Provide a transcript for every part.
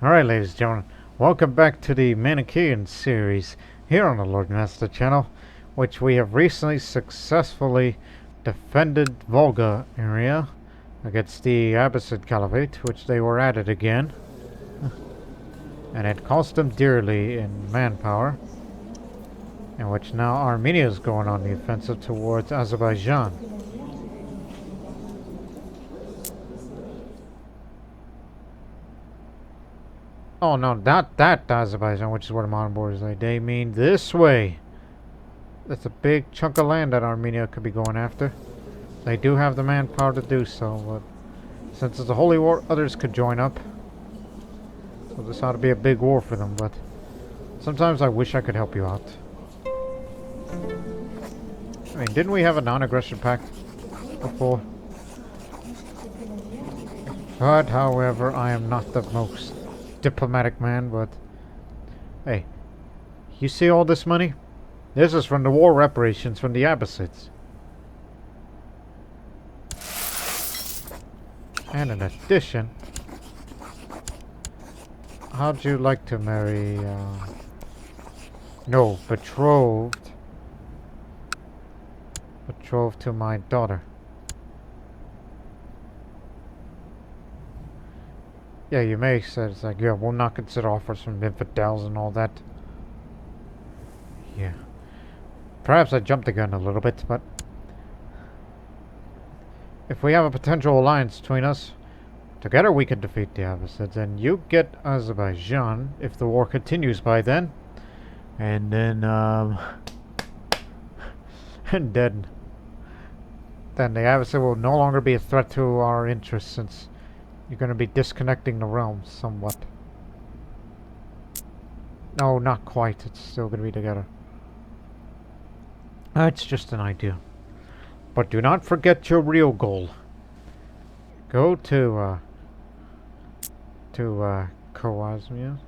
Alright, ladies and gentlemen, welcome back to the Manichean series here on the Lord Master channel, which we have recently successfully defended Volga area against the Abbasid Caliphate, which they were at it again. And it cost them dearly in manpower, in which now Armenia is going on the offensive towards Azerbaijan. Oh no, not that Azerbaijan, which is where the modern borders lay. They mean this way. That's a big chunk of land that Armenia could be going after. They do have the manpower to do so, but since it's a holy war, others could join up. So this ought to be a big war for them, but sometimes I wish I could help you out. I mean, didn't we have a non-aggression pact before? But, however, I am not the most diplomatic man, but hey, you see all this money? This is from the war reparations from the Abbasids. And in addition, how'd you like to marry, no, betrothed to my daughter? Yeah, you may say it's like, yeah, we'll not consider offers from infidels and all that. Yeah. Perhaps I jumped the gun a little bit, but if we have a potential alliance between us, together we can defeat the Abbasids, and you get Azerbaijan if the war continues by then. And then, and then the Abbasid will no longer be a threat to our interests, since you're going to be disconnecting the realms somewhat. No, not quite. It's still going to be together. It's just an idea. But do not forget your real goal. Go to Khwarezmia.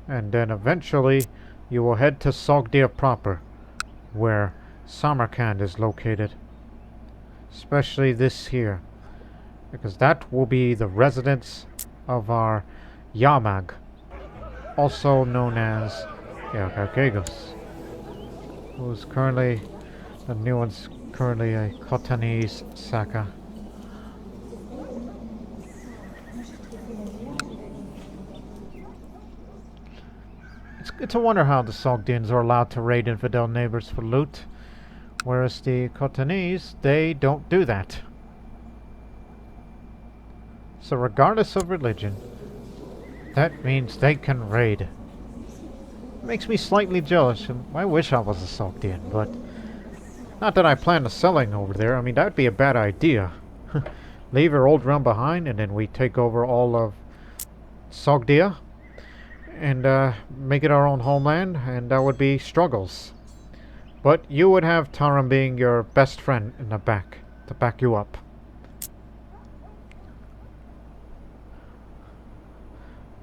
And then eventually you will head to Sogdia proper, where Samarkand is located. Especially this here, because that will be the residence of our Yamag, also known as Kagagos, who's currently, the new one's currently a Khotanese Saka. It's a wonder how the Sogdians are allowed to raid infidel neighbors for loot, whereas the Khotanese, they don't do that. So regardless of religion, that means they can raid. It makes me slightly jealous, and I wish I was a Sogdian, but not that I plan on selling over there. I mean, that'd be a bad idea. Leave your old realm behind, and then we take over all of Sogdia, and make it our own homeland, and that would be struggles. But you would have Taram being your best friend in the back, to back you up.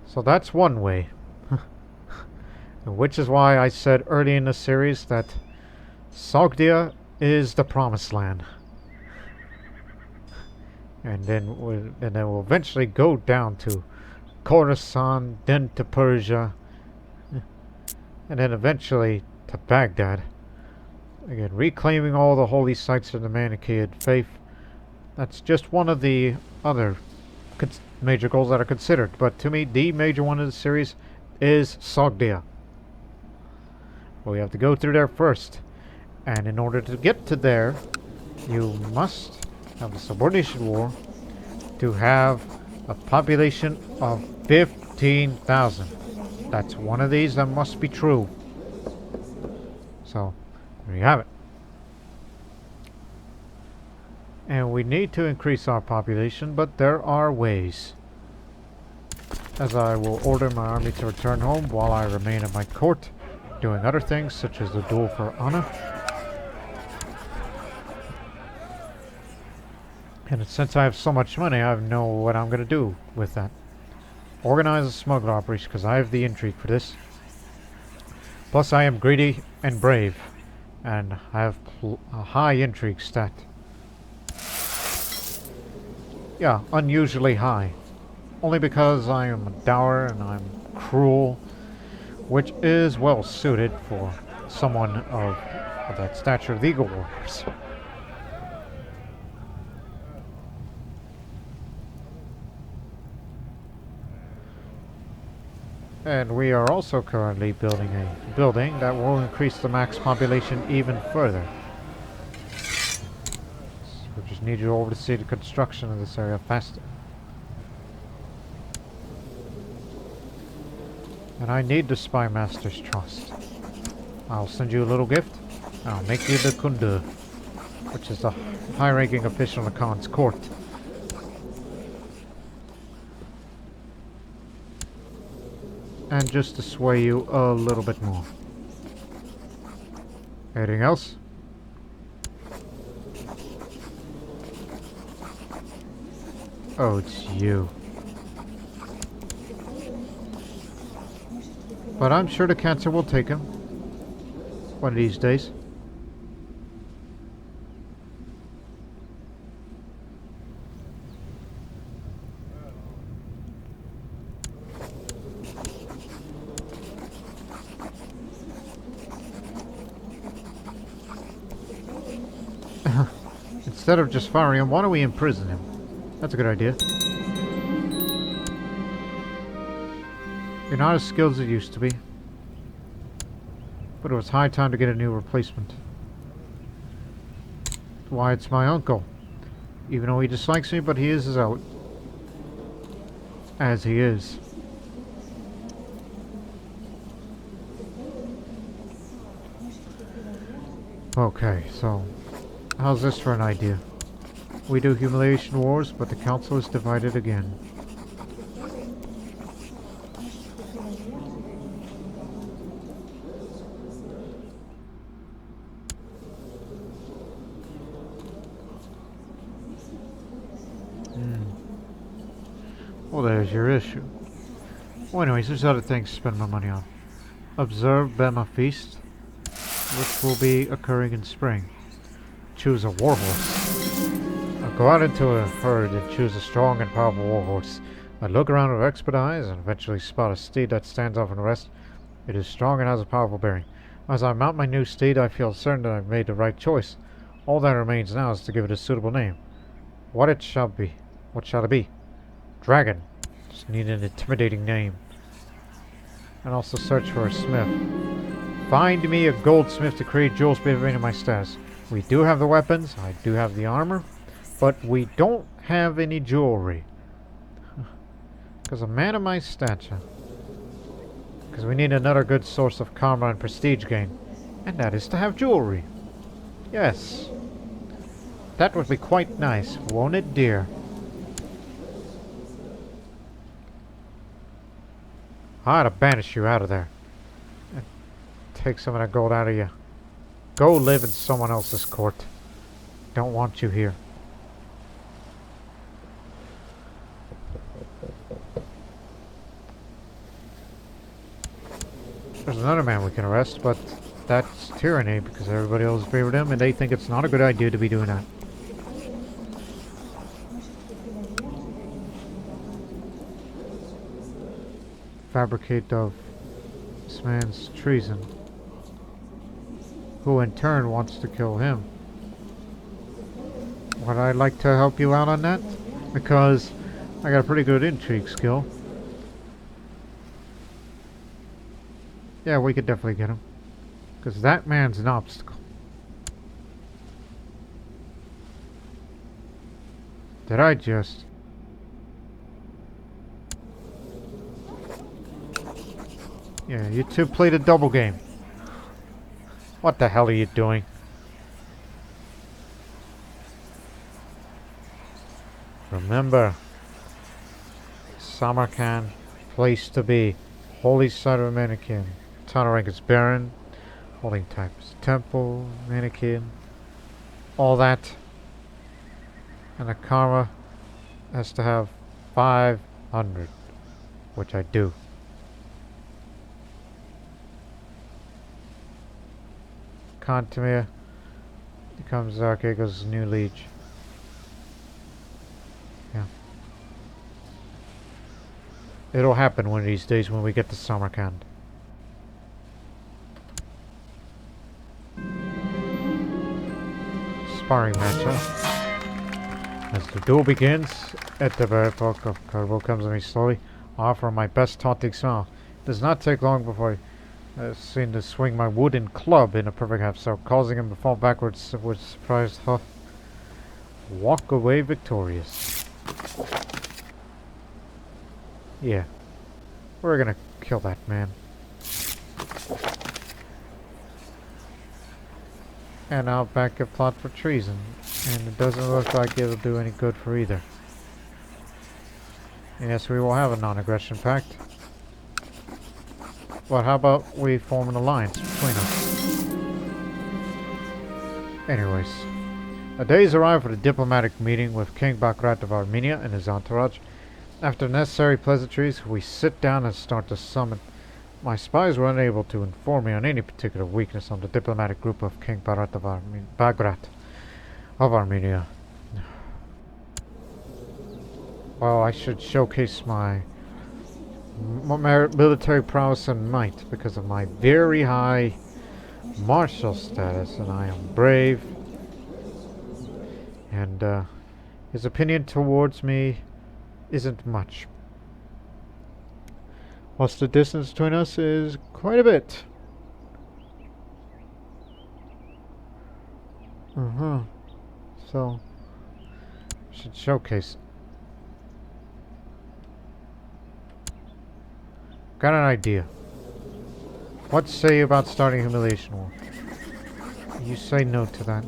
So that's one way. Which is why I said early in the series that Sogdia is the promised land. And then we'll eventually go down to Khorasan, then to Persia, and then eventually to Baghdad. Again, reclaiming all the holy sites of the Manichean faith. That's just one of the other major goals that are considered, but to me the major one of the series is Sogdia. We have to go through there first, and in order to get to there you must have the subordination war to have a population of 15,000. That's one of these that must be true. So there you have it. And we need to increase our population, but there are ways. As I will order my army to return home while I remain at my court, doing other things such as the duel for honor. And since I have so much money, I know what I'm going to do with that. Organize a smuggler operation, because I have the intrigue for this. Plus I am greedy and brave, and I have a high intrigue stat. Yeah, unusually high. only because I am dour and I'm cruel, which is well suited for someone of that stature of the Eagle Warriors. And we are also currently building a building that will increase the max population even further. So we just need you over to see the construction of this area faster. And I need the Spy Master's trust. I'll send you a little gift. I'll make you the Kundu, which is the high-ranking official in the Khan's court. And just to sway you a little bit more. Anything else? Oh, it's you. But I'm sure the cancer will take him. One of these days. Instead of just firing him, why don't we imprison him? That's a good idea. You're not as skilled as you used to be. But it was high time to get a new replacement. Why, it's my uncle. Even though he dislikes me, but he is out. As he is. Okay, so how's this for an idea? We do humiliation wars, but the council is divided again. Well, there's your issue. Well, anyways, there's other things to spend my money on. Observe Bema Feast, which will be occurring in spring. Choose a warhorse. I'll go out into a herd and choose a strong and powerful warhorse. I look around with expert eyes and eventually spot a steed that stands out from the rest. It is strong and has a powerful bearing. As I mount my new steed, I feel certain that I've made the right choice. All that remains now is to give it a suitable name. What it shall be. What shall it be? Dragon. Just need an intimidating name. And also search for a smith. Find me a goldsmith to create jewels befitting my status. We do have the weapons, I do have the armor, but we don't have any jewelry. Because a man of my stature. Because we need another good source of karma and prestige gain. And that is to have jewelry. Yes. That would be quite nice, won't it, dear? I ought to banish you out of there. And take some of that gold out of you. Go live in someone else's court. Don't want you here. There's another man we can arrest, but that's tyranny because everybody else favored him and they think it's not a good idea to be doing that. Fabricate of this man's treason, who in turn wants to kill him. Would I like to help you out on that? Because I got a pretty good intrigue skill. Yeah, we could definitely get him. Because that man's an obstacle. Did I just... Yeah, you two played a double game. What the hell are you doing? Remember, Samarkand, place to be. Holy site of Manichean. Title rank is Baron. Holding type is Temple, Manichean. All that. And the karma has to have 500. Which I do. Temir becomes Zarkego's new liege. Yeah. It'll happen one of these days when we get to Samarkand. Sparring match, huh? As the duel begins, at the very folk of Carbo comes to me slowly. I offer my best taunting smile. It does not take long before I seem to swing my wooden club in a perfect half circle, causing him to fall backwards with surprised huff. Walk away victorious. Yeah. We're gonna kill that man. And I'll back a plot for treason. And it doesn't look like it'll do any good for either. Yes, we will have a non-aggression pact. But how about we form an alliance between us? Anyways. A day's arrived for the diplomatic meeting with King Bakrat of Armenia and his entourage. After necessary pleasantries, we sit down and start the summit. My spies were unable to inform me on any particular weakness on the diplomatic group of King Bagrat of Armenia. Well, I should showcase my military prowess and might because of my very high martial status, and I am brave. And his opinion towards me isn't much. Whilst the distance between us is quite a bit. So, should showcase. Got an idea. What say you about starting a humiliation war? You say no to that.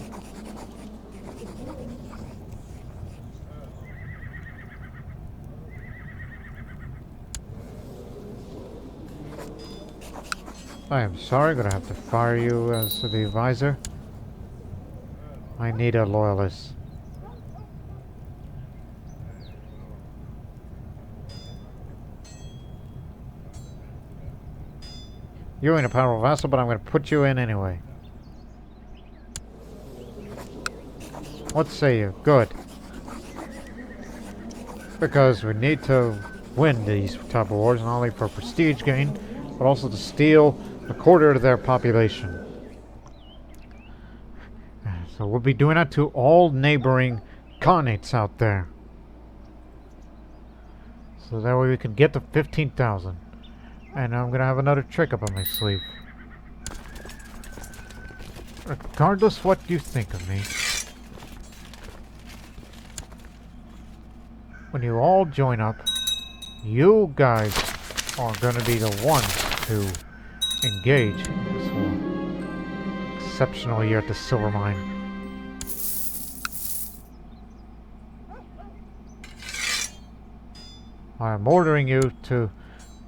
I am sorry, gonna have to fire you as the advisor. I need a loyalist. You ain't a powerful vassal, but I'm gonna put you in anyway. What say you? Good. Because we need to win these type of wars, not only for prestige gain, but also to steal a quarter of their population. So we'll be doing that to all neighboring Khanates out there. So that way we can get to 15,000. And I'm gonna have another trick up on my sleeve. Regardless what you think of me, when you all join up, you guys are gonna be the ones to engage in this war. Exceptional year at the silver mine. I am ordering you to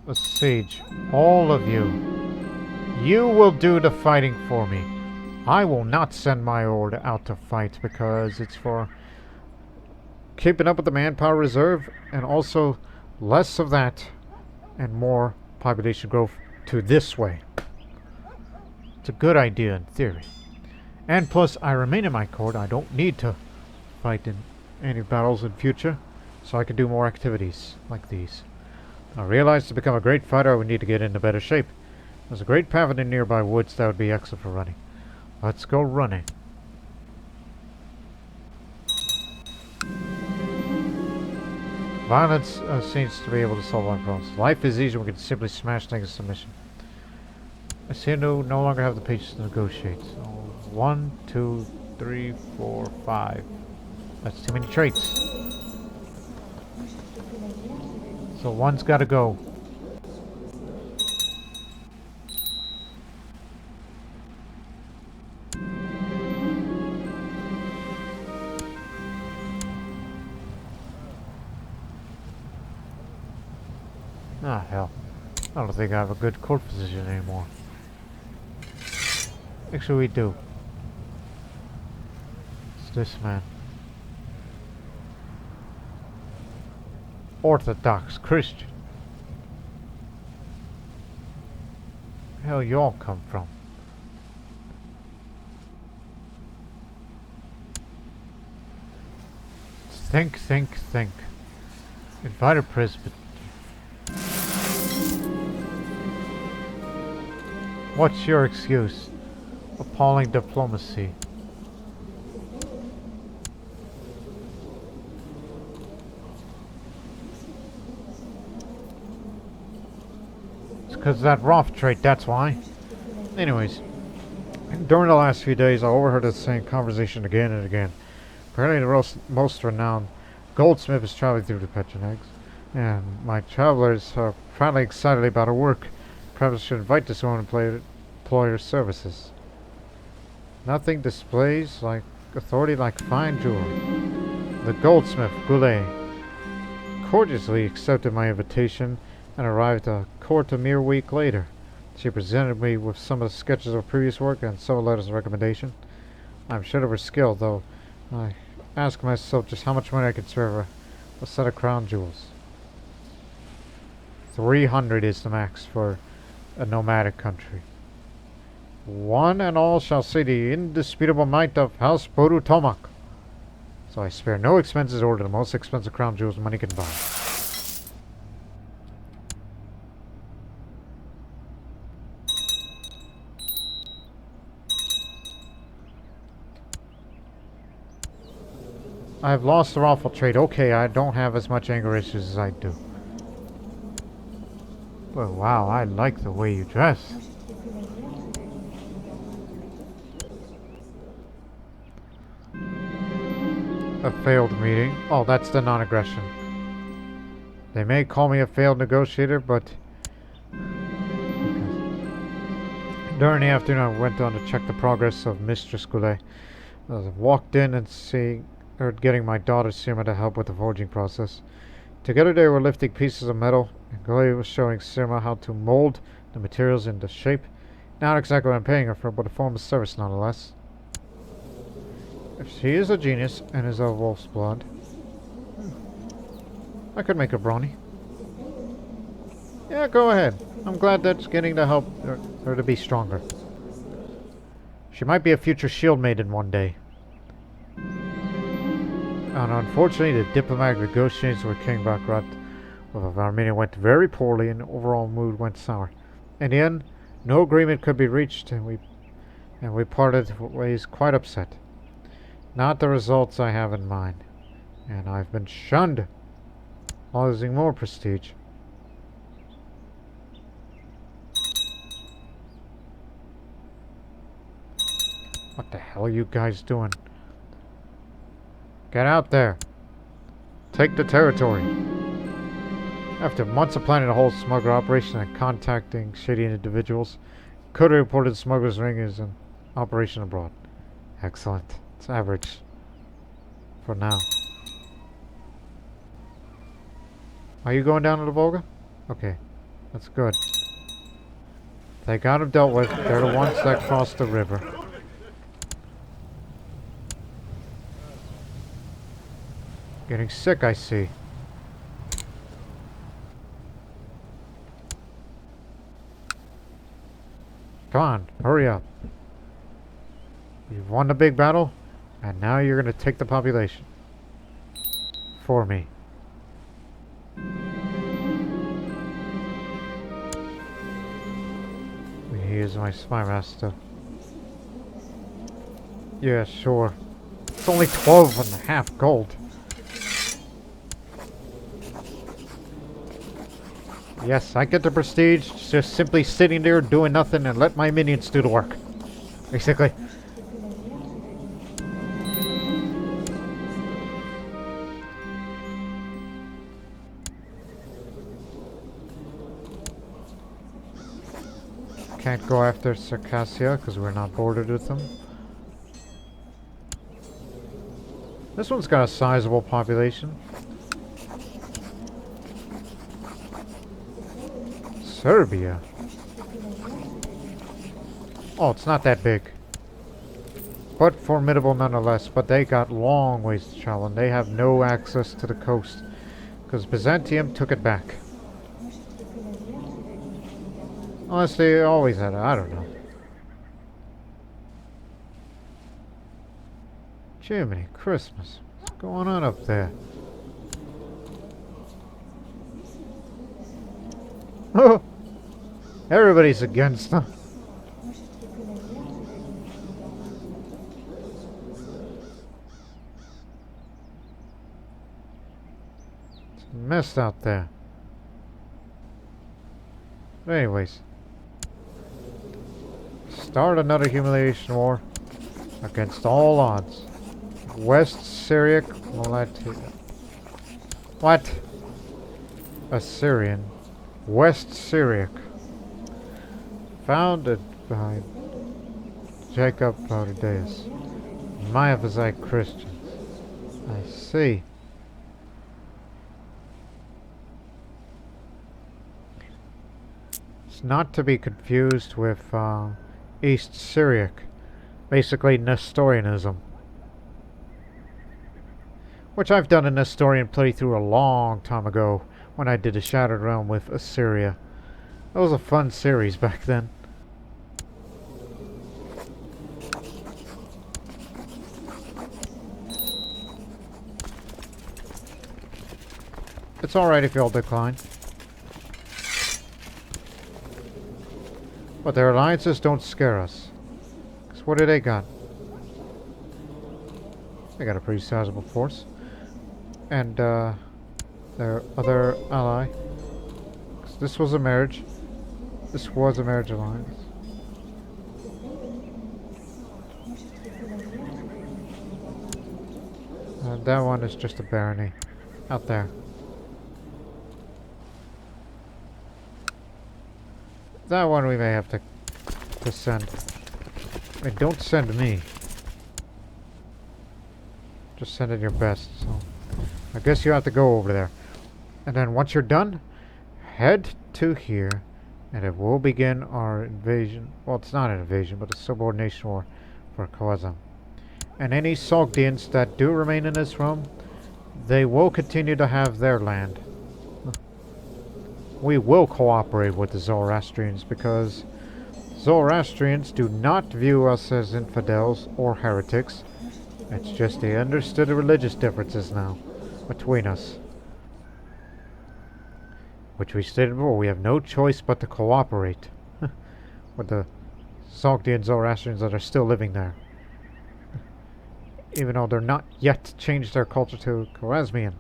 besiege, all of you. You will do the fighting for me. I will not send my order out to fight because it's for keeping up with the manpower reserve and also less of that and more population growth to this way. It's a good idea in theory. And plus, I remain in my court. I don't need to fight in any battles in future, so I can do more activities like these. I realized to become a great fighter I would need to get into better shape. There's a great path in nearby woods that would be excellent for running. Let's go running. Violence seems to be able to solve our problems. Life is easier when we can simply smash things into submission. I seem to no longer have the patience to negotiate. So 1, 2, 3, 4, 5. That's too many traits. So one's got to go. Ah, hell. I don't think I have a good court position anymore. Actually, we do. It's this man. Orthodox Christian. Where the hell y'all come from? Think. Invited presbyter. What's your excuse? Appalling diplomacy. It's because of that Roth trait, that's why. Anyways, during the last few days, I overheard the same conversation again and again. Apparently, the most renowned goldsmith is traveling through the Pechenegs, and my travelers are finally excited about her work. Perhaps I should invite this woman to employ her services. Nothing displays like authority like fine jewelry. The goldsmith, Goulet, courteously accepted my invitation and arrived at court a mere week later. She presented me with some of the sketches of previous work and several letters of recommendation. I'm sure of her skill, though I ask myself just how much money I could serve her a set of crown jewels. 300 is the max for a nomadic country. One and all shall see the indisputable might of House Boru Tomak. So I spare no expenses to order the most expensive crown jewels money can buy. I've lost the lawful trade. Okay, I don't have as much anger issues as I do. But wow, I like the way you dress. A failed meeting. Oh, that's the non-aggression. They may call me a failed negotiator, but during the afternoon I went on to check the progress of Mistress Goulet. I walked in and seeing her getting my daughter Sirma to help with the forging process. Together they were lifting pieces of metal, and Goulet was showing Sirma how to mold the materials into shape. Not exactly what I'm paying her for, but a form of service nonetheless. If she is a genius and is of wolf's blood, I could make a brony. Yeah, go ahead. I'm glad that's getting to help her to be stronger. She might be a future shield maiden one day. And unfortunately, the diplomatic negotiations with King Bakrat of Armenia went very poorly, and the overall mood went sour. In the end, no agreement could be reached, and we parted ways quite upset. Not the results I have in mind, and I've been shunned, losing more prestige. What the hell are you guys doing? Get out there. Take the territory. After months of planning a whole smuggler operation and contacting shady individuals, Coda reported the smuggler's ring is in operation abroad. Excellent. It's average. For now. Are you going down to the Volga? Okay. That's good. They got them dealt with. They're the ones that crossed the river. Getting sick, I see. Come on, hurry up. You've won the big battle, and now you're going to take the population. For me. He is my spy master. Yeah, sure. It's only 12.5 gold. Yes, I get the prestige, just simply sitting there doing nothing and let my minions do the work. Basically. Can't go after Circassia because we're not bordered with them. This one's got a sizable population. Serbia. Oh, it's not that big. But formidable nonetheless. But they got long ways to travel and they have no access to the coast. Because Byzantium took it back. Unless they always had it, I don't know. Jiminy Christmas. What's going on up there? Oh! Everybody's against them. mess out there. But anyways. Start another humiliation war against all odds. West Syriac What? Assyrian. West Syriac. Founded by Jacob Baudideus. Miaphysite Christians. I see. It's not to be confused with East Syriac. Basically Nestorianism. Which I've done a Nestorian playthrough a long time ago when I did a Shattered Realm with Assyria. That was a fun series back then. It's alright if you all decline. But their alliances don't scare us. Because what do they got? They got a pretty sizable force. And their other ally. This was a marriage. This was a marriage alliance. That one is just a barony. Out there. That one we may have to send. I mean, don't send me. Just send in your best. So I guess you have to go over there. And then once you're done, head to here. And it will begin our invasion. Well, it's not an invasion, but a subordination war for Khwarazm. And any Sogdians that do remain in this realm, they will continue to have their land. We will cooperate with the Zoroastrians because Zoroastrians do not view us as infidels or heretics. It's just they understood the religious differences now between us. Which we stated before, we have no choice but to cooperate with the Sogdian Zoroastrians that are still living there. Even though they're not yet changed their culture to Khwarezmian.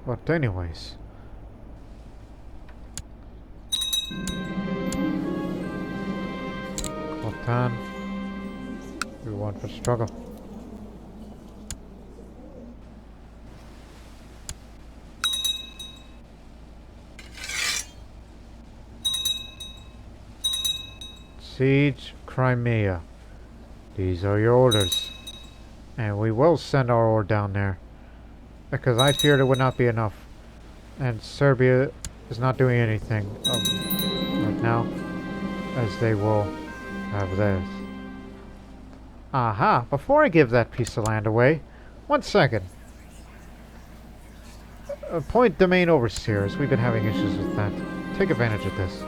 But anyways. Khotan. We want for struggle. Siege Crimea. These are your orders. And we will send our ore down there. Because I feared it would not be enough. And Serbia is not doing anything right now. As they will have theirs. Aha! Before I give that piece of land away, 1 second. Appoint domain overseers. We've been having issues with that. Take advantage of this.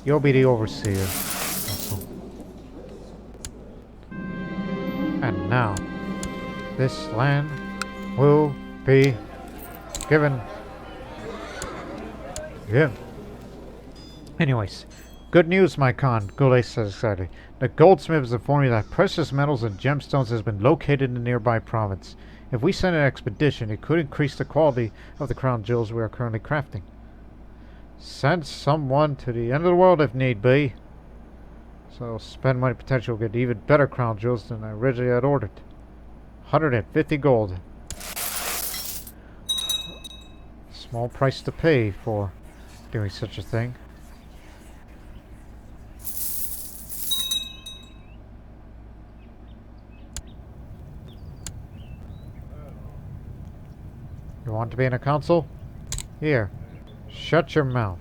You'll be the overseer. Also. And now, this land will be given. Yeah. Anyways, good news, my Khan. Gule says excited. The goldsmith is informing me that precious metals and gemstones has been located in the nearby province. If we send an expedition, it could increase the quality of the crown jewels we are currently crafting. Send someone to the end of the world if need be. So spend money potential get even better crown jewels than I originally had ordered. 150 gold. Small price to pay for doing such a thing. You want to be in a council? Here. Shut your mouth.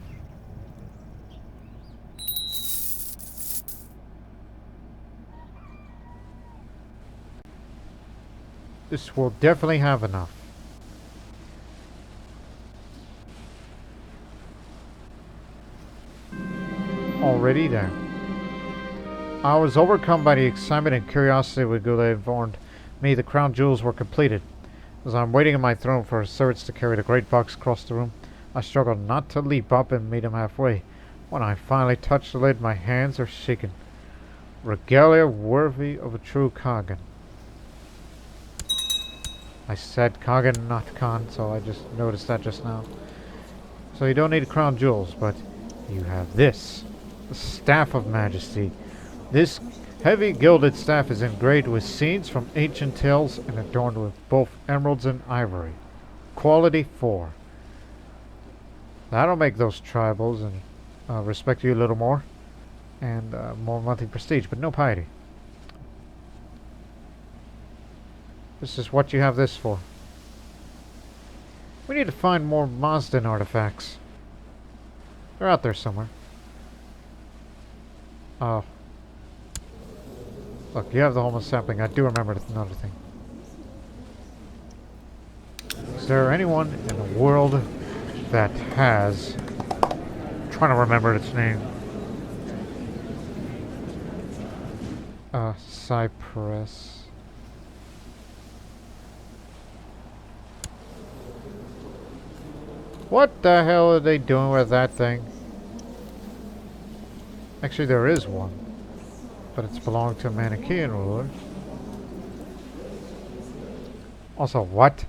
This will definitely have enough. Already there. I was overcome by the excitement and curiosity when Gule informed me the crown jewels were completed. As I'm waiting on my throne for a servants to carry the great box across the room, I struggle not to leap up and meet him halfway. When I finally touch the lid, my hands are shaking. Regalia worthy of a true Khagan. I said Khagan, not Khan, so I just noticed that just now. So you don't need crown jewels, but you have this. The Staff of Majesty. This heavy gilded staff is engraved with scenes from ancient tales and adorned with both emeralds and ivory. Quality 4. That'll make those tribals and respect you a little more. And more monthly prestige, but no piety. This is what you have this for. We need to find more Mazdan artifacts. They're out there somewhere. Oh. Look, you have the Homo sapling. I do remember another thing. Is there anyone in the world that has... I'm trying to remember its name. Cypress. What the hell are they doing with that thing? Actually, there is one. But it's belonged to a Manichean ruler. Also, what?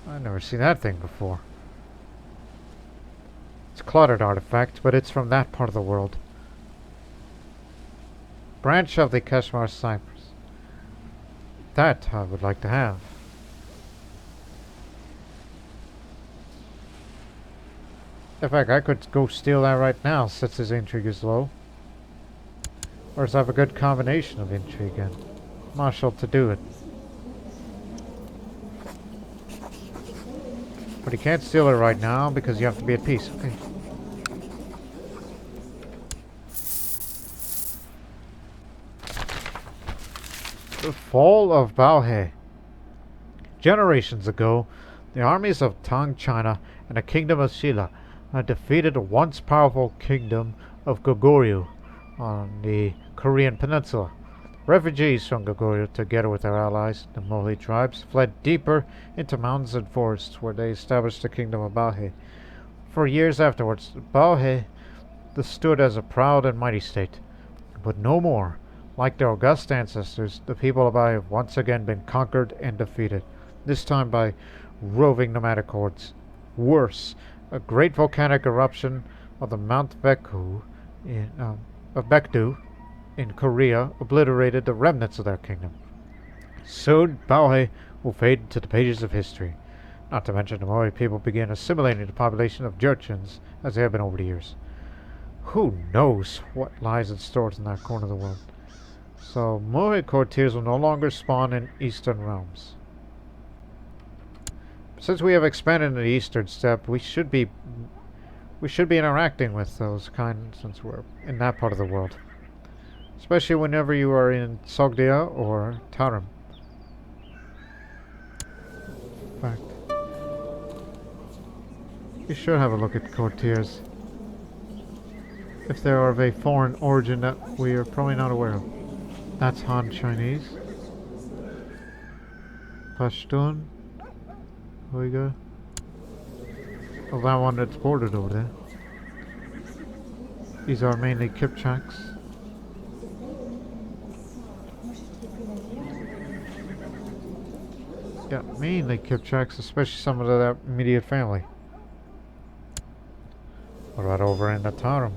I've never seen that thing before. It's a cluttered artifact, but it's from that part of the world. Branch of the Kashmir cypress. That I would like to have. In fact, I could go steal that right now since his intrigue is low. Or does I have a good combination of intrigue and martial to do it. But he can't steal it right now because you have to be at peace. Okay. The fall of Baohe. Generations ago, the armies of Tang China and the kingdom of Shilla had defeated the once powerful kingdom of Goguryeo on the Korean peninsula. Refugees from Goguryeo, together with their allies, the Mohe tribes, fled deeper into mountains and forests where they established the kingdom of Baohe. For years afterwards, Baohe stood as a proud and mighty state, but no more. Like their august ancestors, the people of Baohe have once again been conquered and defeated, this time by roving nomadic hordes. Worse, a great volcanic eruption of the Mount Baekdu in Korea obliterated the remnants of their kingdom. Soon, Baohe will fade into the pages of history. Not to mention the Mohe people began assimilating the population of Jurchens as they have been over the years. Who knows what lies in store in that corner of the world? So, Mohe courtiers will no longer spawn in eastern realms. Since we have expanded in the eastern steppe, we should be interacting with those kind since we're in that part of the world. Especially whenever you are in Sogdia or Tarim. In fact, you should have a look at courtiers. If they are of a foreign origin that we are probably not aware of. That's Han Chinese. Pashtun. Uyghur. Oh, that one that's bordered over there. These are mainly Kipchaks. Yeah, mainly Kipchaks, especially some of that immediate family. What about over in the Tarim?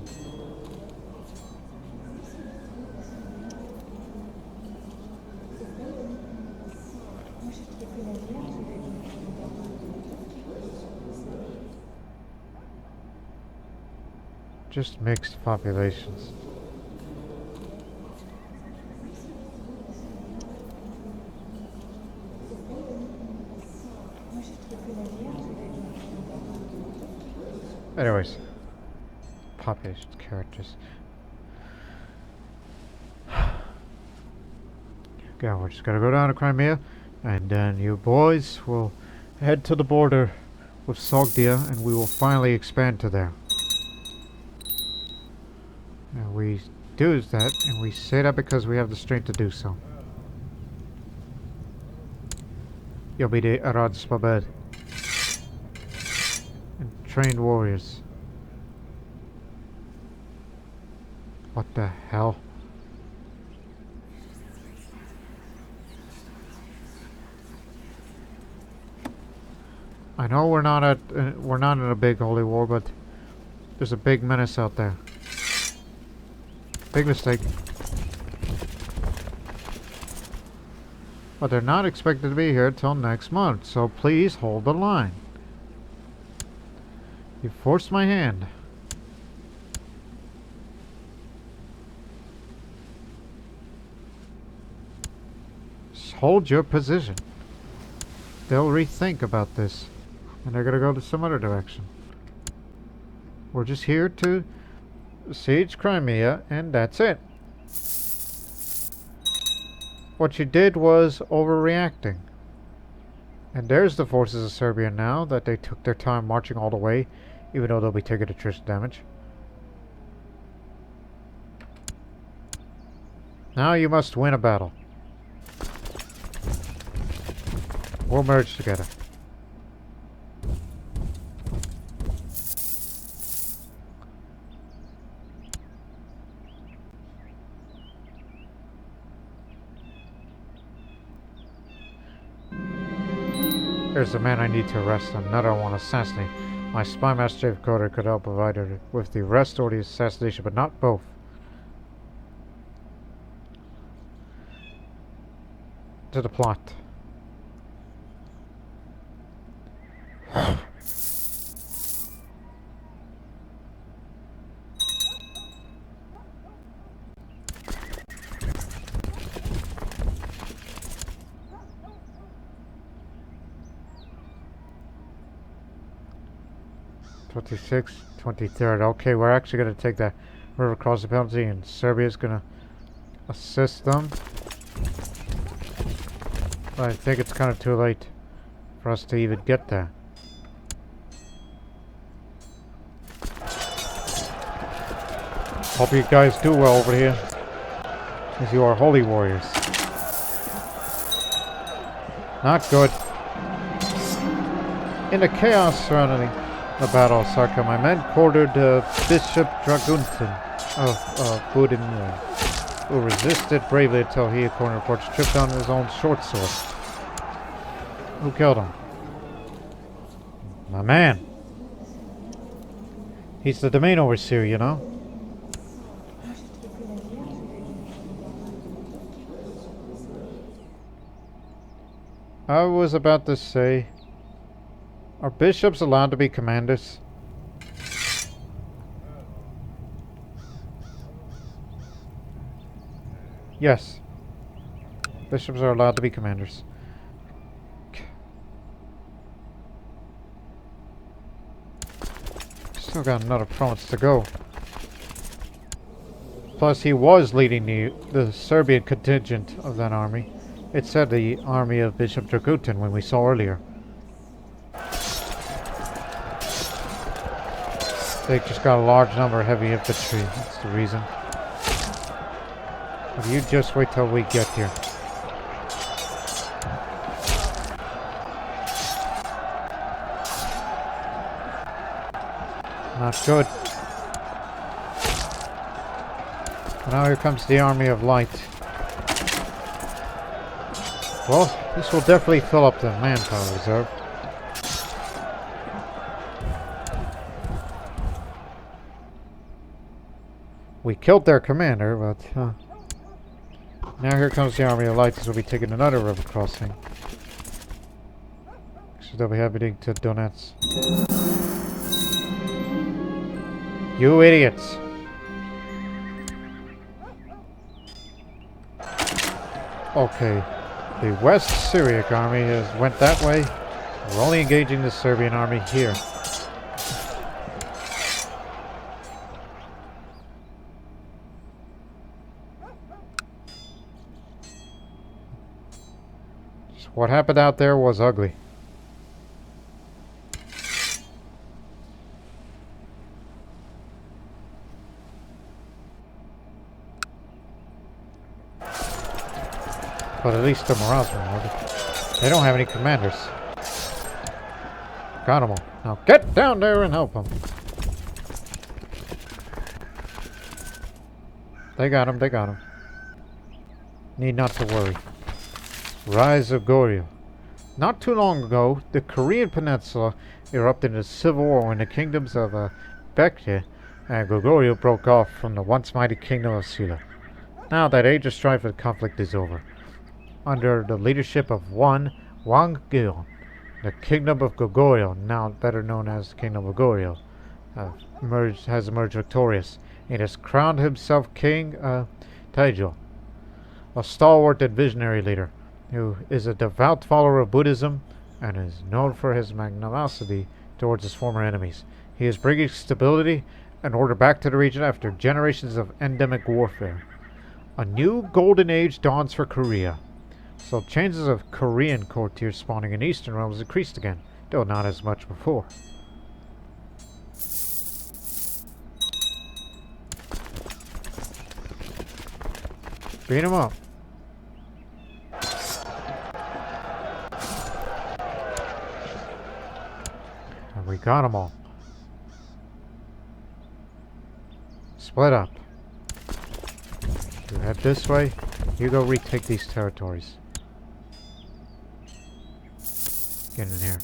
Just mixed populations. Anyways, populations, characters. Okay, we're just gonna go down to Crimea, and then you boys will head to the border with Sogdia, and we will finally expand to there. And we do that, and we say that because we have the strength to do so. You'll be the Arad Spabed. And trained warriors. What the hell? I know we're not in a big holy war, but there's a big menace out there. Big mistake. But they're not expected to be here till next month, so please hold the line. You forced my hand. Just hold your position. They'll rethink about this, and they're gonna go to some other direction. We're just here to siege Crimea, and that's it. What you did was overreacting. And there's the forces of Serbia now that they took their time marching all the way, even though they'll be taking attrition damage. Now you must win a battle. We'll merge together. There's a man I need to arrest, and another I want to assassinate. My spy master CK2 could help provide her with the arrest or the assassination, but not both. To the plot. '26th, 23rd. Okay, we're actually going to take that river crossing penalty, and Serbia's going to assist them. But I think it's kind of too late for us to even get there. Hope you guys do well over here, as you are holy warriors. Not good. In the chaos surrounding the Battle of Sarka, my men quartered Bishop Draguntin of Budimir, who resisted bravely until he, according to reports, tripped on his own short sword. Who killed him? My man. He's the domain overseer, you know. I was about to say, are bishops allowed to be commanders? Yes. Bishops are allowed to be commanders. Still got another province to go. Plus, he was leading the Serbian contingent of that army. It said the army of Bishop Dragutin when we saw earlier. They just got a large number of heavy infantry. That's the reason. But you just wait till we get here. Not good. Now here comes the army of light. Well, this will definitely fill up the manpower reserve. We killed their commander, but now here comes the army of light. This will be taking another river crossing. So they'll be heading to Donetsk. You idiots! Okay, the West Syriac army has went that way. We're only engaging the Serbian army here. What happened out there was ugly. But at least the morale's rewarded. They don't have any commanders. Got them all. Now get down there and help them. They got him, they got him. Need not to worry. Rise of Goryeo. Not too long ago, the Korean peninsula erupted in a civil war when the kingdoms of Pecheneg and Goryeo broke off from the once mighty kingdom of Silla. Now that age of strife and conflict is over. Under the leadership of one Wang Gyeon, the kingdom of Goryeo, now better known as the kingdom of Goryeo, has emerged victorious. He has crowned himself King Taejo, a stalwart and visionary leader, who is a devout follower of Buddhism and is known for his magnanimity towards his former enemies. He is bringing stability and order back to the region after generations of endemic warfare. A new golden age dawns for Korea. So chances of Korean courtiers spawning in eastern realms increased again, though not as much before. Beat him up. And we got them all. Split up. You head this way. You go retake these territories. Get in here.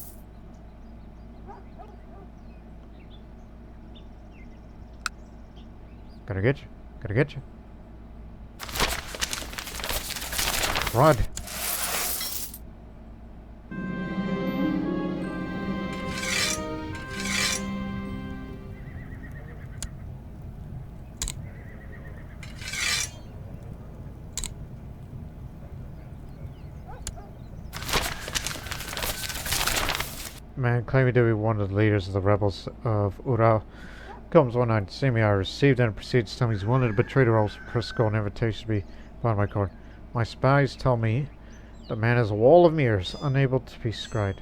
Gotta get you. Gotta get you. Run. Man claiming to be one of the leaders of the rebels of Ural comes one night to see me. I received and proceeds to tell me he's willing to betray the rebels for Prisco, an invitation to be part of my court. My spies tell me the man is a wall of mirrors, unable to be scryed.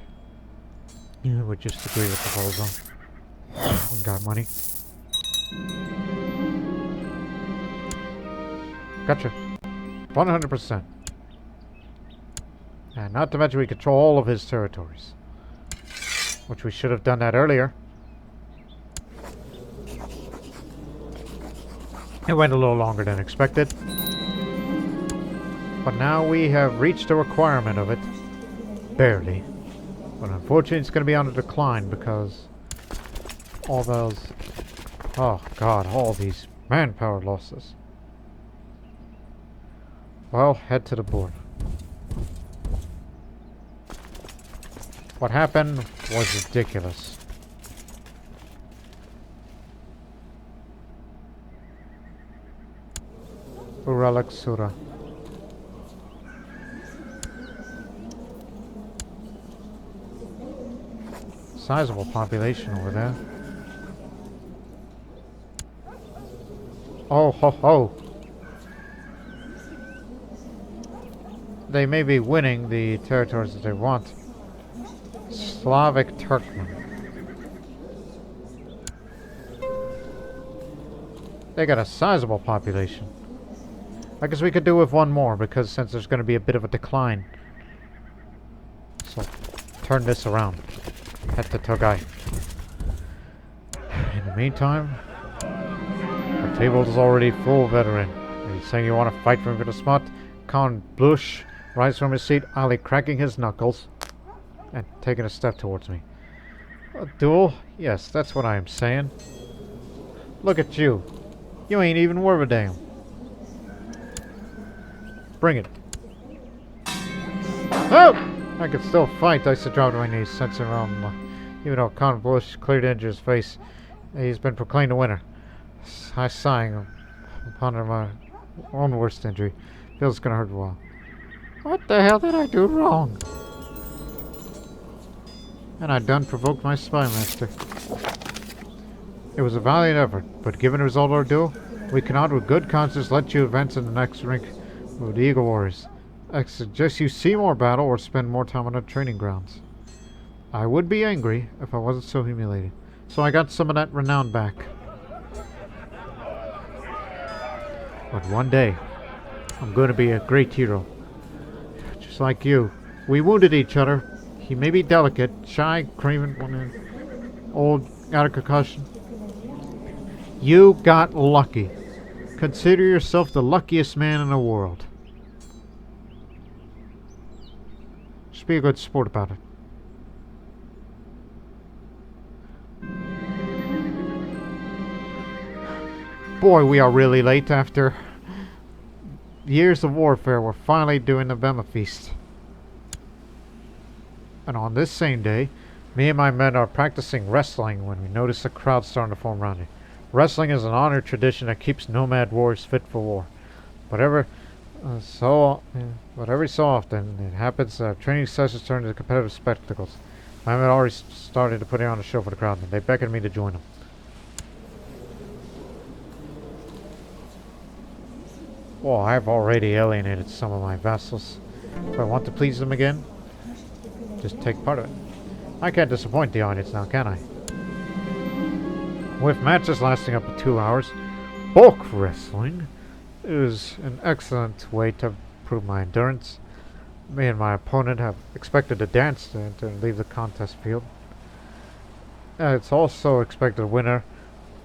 You would just agree with the proposal. We got money. Gotcha. 100%. And not to mention we control all of his territories. Which we should have done that earlier. It went a little longer than expected. But now we have reached the requirement of it. Barely. But unfortunately it's going to be on a decline because all those... Oh god, all these manpower losses. Well, head to the board. What happened was ridiculous. Uralak Sura. Sizable population over there. Oh ho ho! They may be winning the territories that they want. Slavic Turkmen. They got a sizable population. I guess we could do with one more, because since there's going to be a bit of a decline. So, turn this around. Head to Togai. In the meantime, our table is already full, veteran. Are you saying you want to fight for me to spot? Khan Blush rise from his seat, Ali cracking his knuckles and taking a step towards me. A duel? Yes, that's what I am saying. Look at you. You ain't even worth a damn. Bring it. Oh! I could still fight. I should drop to my knees, sensing around. Even though Khan Bush cleared into his face, he's been proclaimed the winner. I sighing upon my own worst injury. Feels gonna hurt a while. What the hell did I do wrong? And I done provoked my spy master. It was a valiant effort, but given the result of our duel, we cannot with good conscience let you advance in the next rink with the Eagle Warriors. I suggest you see more battle or spend more time on the training grounds. I would be angry if I wasn't so humiliated. So I got some of that renown back. But one day, I'm going to be a great hero. Just like you, We wounded each other. He may be delicate, shy, craven, old, out of concussion. You got lucky. Consider yourself the luckiest man in the world. Just be a good sport about it. Boy, we are really late after years of warfare. We're finally doing the Bema Feast. And on this same day, me and my men are practicing wrestling when we notice a crowd starting to form around it. Wrestling is an honored tradition that keeps nomad warriors fit for war. But every so often, it happens that training sessions turn into competitive spectacles. My men already started to put on a show for the crowd, and they beckoned me to join them. Well, I've already alienated some of my vassals. If I want to please them again, just take part of it. I can't disappoint the audience now, can I? With matches lasting up to 2 hours, bulk wrestling is an excellent way to prove my endurance. Me and my opponent have expected to dance to leave the contest field. It's also expected a winner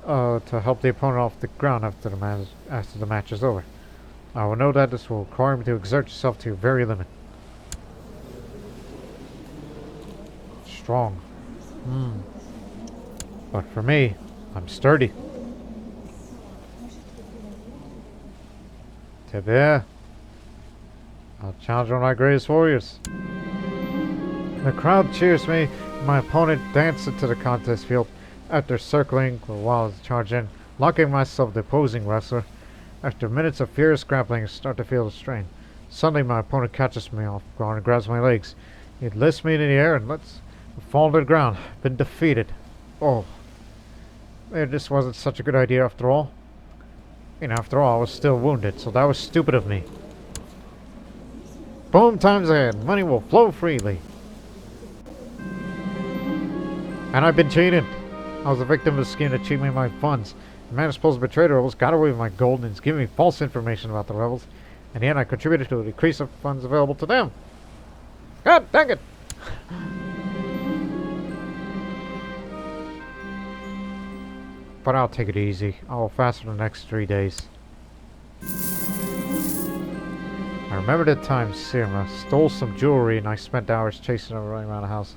to help the opponent off the ground after the match is over. I will know that this will require me to exert yourself to your very limit. Strong. But for me, I'm sturdy. Temir, I'll challenge one of my greatest warriors. The crowd cheers me. My opponent dances into the contest field. After circling for a while to charge in, locking myself the opposing wrestler. After minutes of furious grappling, I start to feel the strain. Suddenly, my opponent catches me off guard and grabs my legs. He lifts me into the air and lets me fall to the ground. Been defeated. Oh. Maybe this wasn't such a good idea after all. After all, I was still wounded, so that was stupid of me. Boom times ahead. Money will flow freely. And I've been cheated. I was a victim of a scheme to cheat me my funds. The man who supposed to betray the rebels got away with my gold and is giving me false information about the rebels. In the end, I contributed to a decrease of funds available to them. God dang it! But I'll take it easy. I'll fast for the next 3 days. I remember the time Sirma stole some jewelry and I spent hours chasing her running around the house.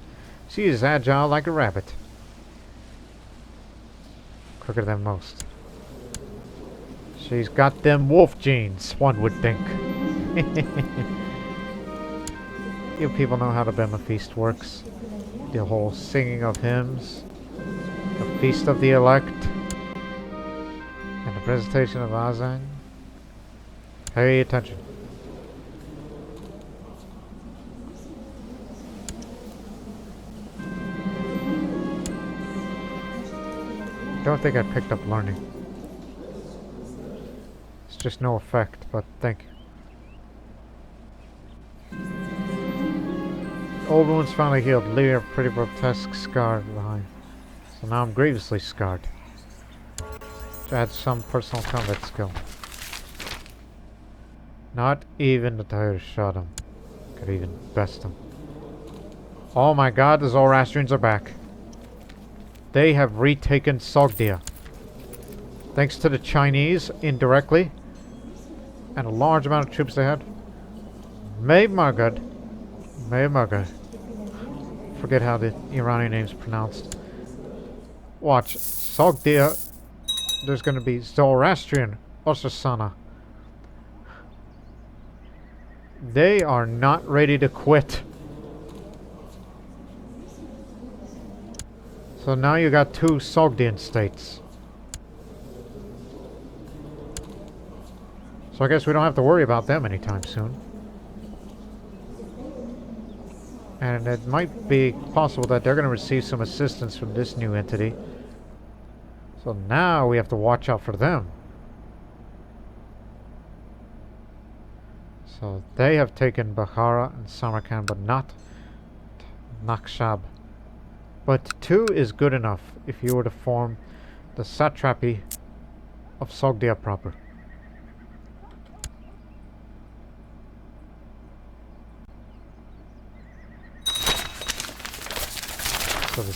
She is agile like a rabbit. Quicker than most. She's got them wolf genes, one would think. You people know how the Bema Feast works. The whole singing of hymns. The Feast of the Elect. And the presentation of Azang. Pay attention. Don't think I picked up learning. It's just no effect, but thank you. Old wounds finally healed, leaving a pretty grotesque scar behind. So now I'm grievously scarred. To add some personal combat skill. Not even the Tahir shot him. Could even best him. Oh my god, the Zoroastrians are back. They have retaken Sogdia. Thanks to the Chinese, indirectly. And a large amount of troops they had. May Mugad. Forget how the Iranian name's pronounced. Watch. Sogdia. There's going to be Zoroastrian. Osasana. They are not ready to quit. So now you got 2 Sogdian states. So I guess we don't have to worry about them anytime soon. And it might be possible that they're going to receive some assistance from this new entity. So now we have to watch out for them. So they have taken Bukhara and Samarkand, but not Nakshab. But 2 is good enough if you were to form the satrapy of Sogdia proper.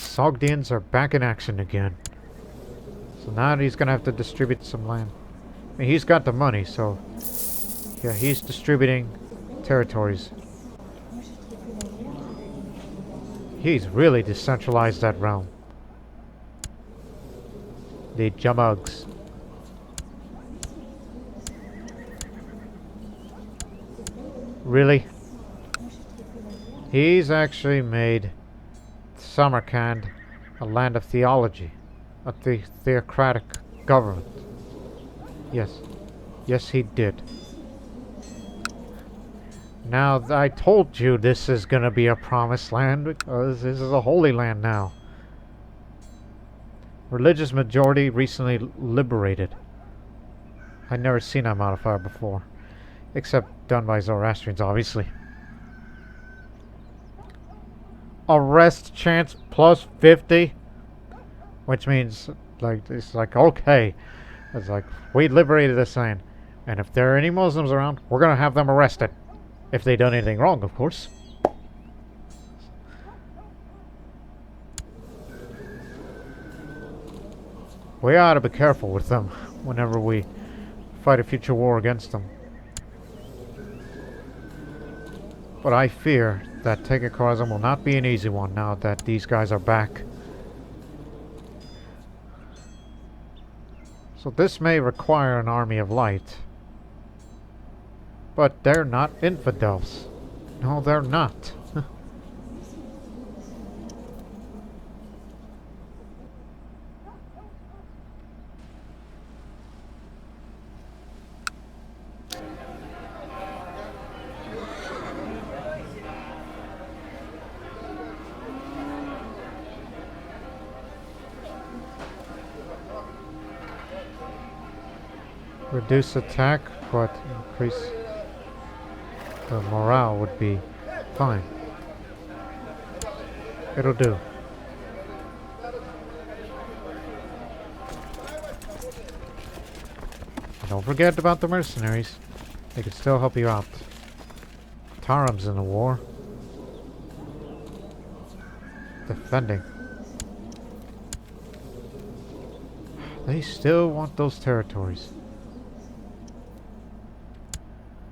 Sogdians are back in action again. So now he's gonna have to distribute some land. I mean, he's got the money, so yeah, he's distributing territories. He's really decentralized that realm. The Jamugs. Really? He's actually made Samarkand a land of theology, a theocratic government. Yes. Yes, he did. Now, I told you this is gonna be a promised land, because this is a holy land now. Religious majority recently liberated. I'd never seen that modifier before. Except done by Zoroastrians, obviously. Arrest chance plus 50? Which means, like, it's like, okay. It's like, we liberated this land. And if there are any Muslims around, we're gonna have them arrested. If they done anything wrong, of course. We ought to be careful with them whenever we fight a future war against them. But I fear that taking Khorasan will not be an easy one now that these guys are back. So this may require an army of light. But they're not infidels. No, they're not. Reduce attack, but increase the morale would be fine. It'll do. Don't forget about the mercenaries. They can still help you out. Taram's in the war. Defending. They still want those territories.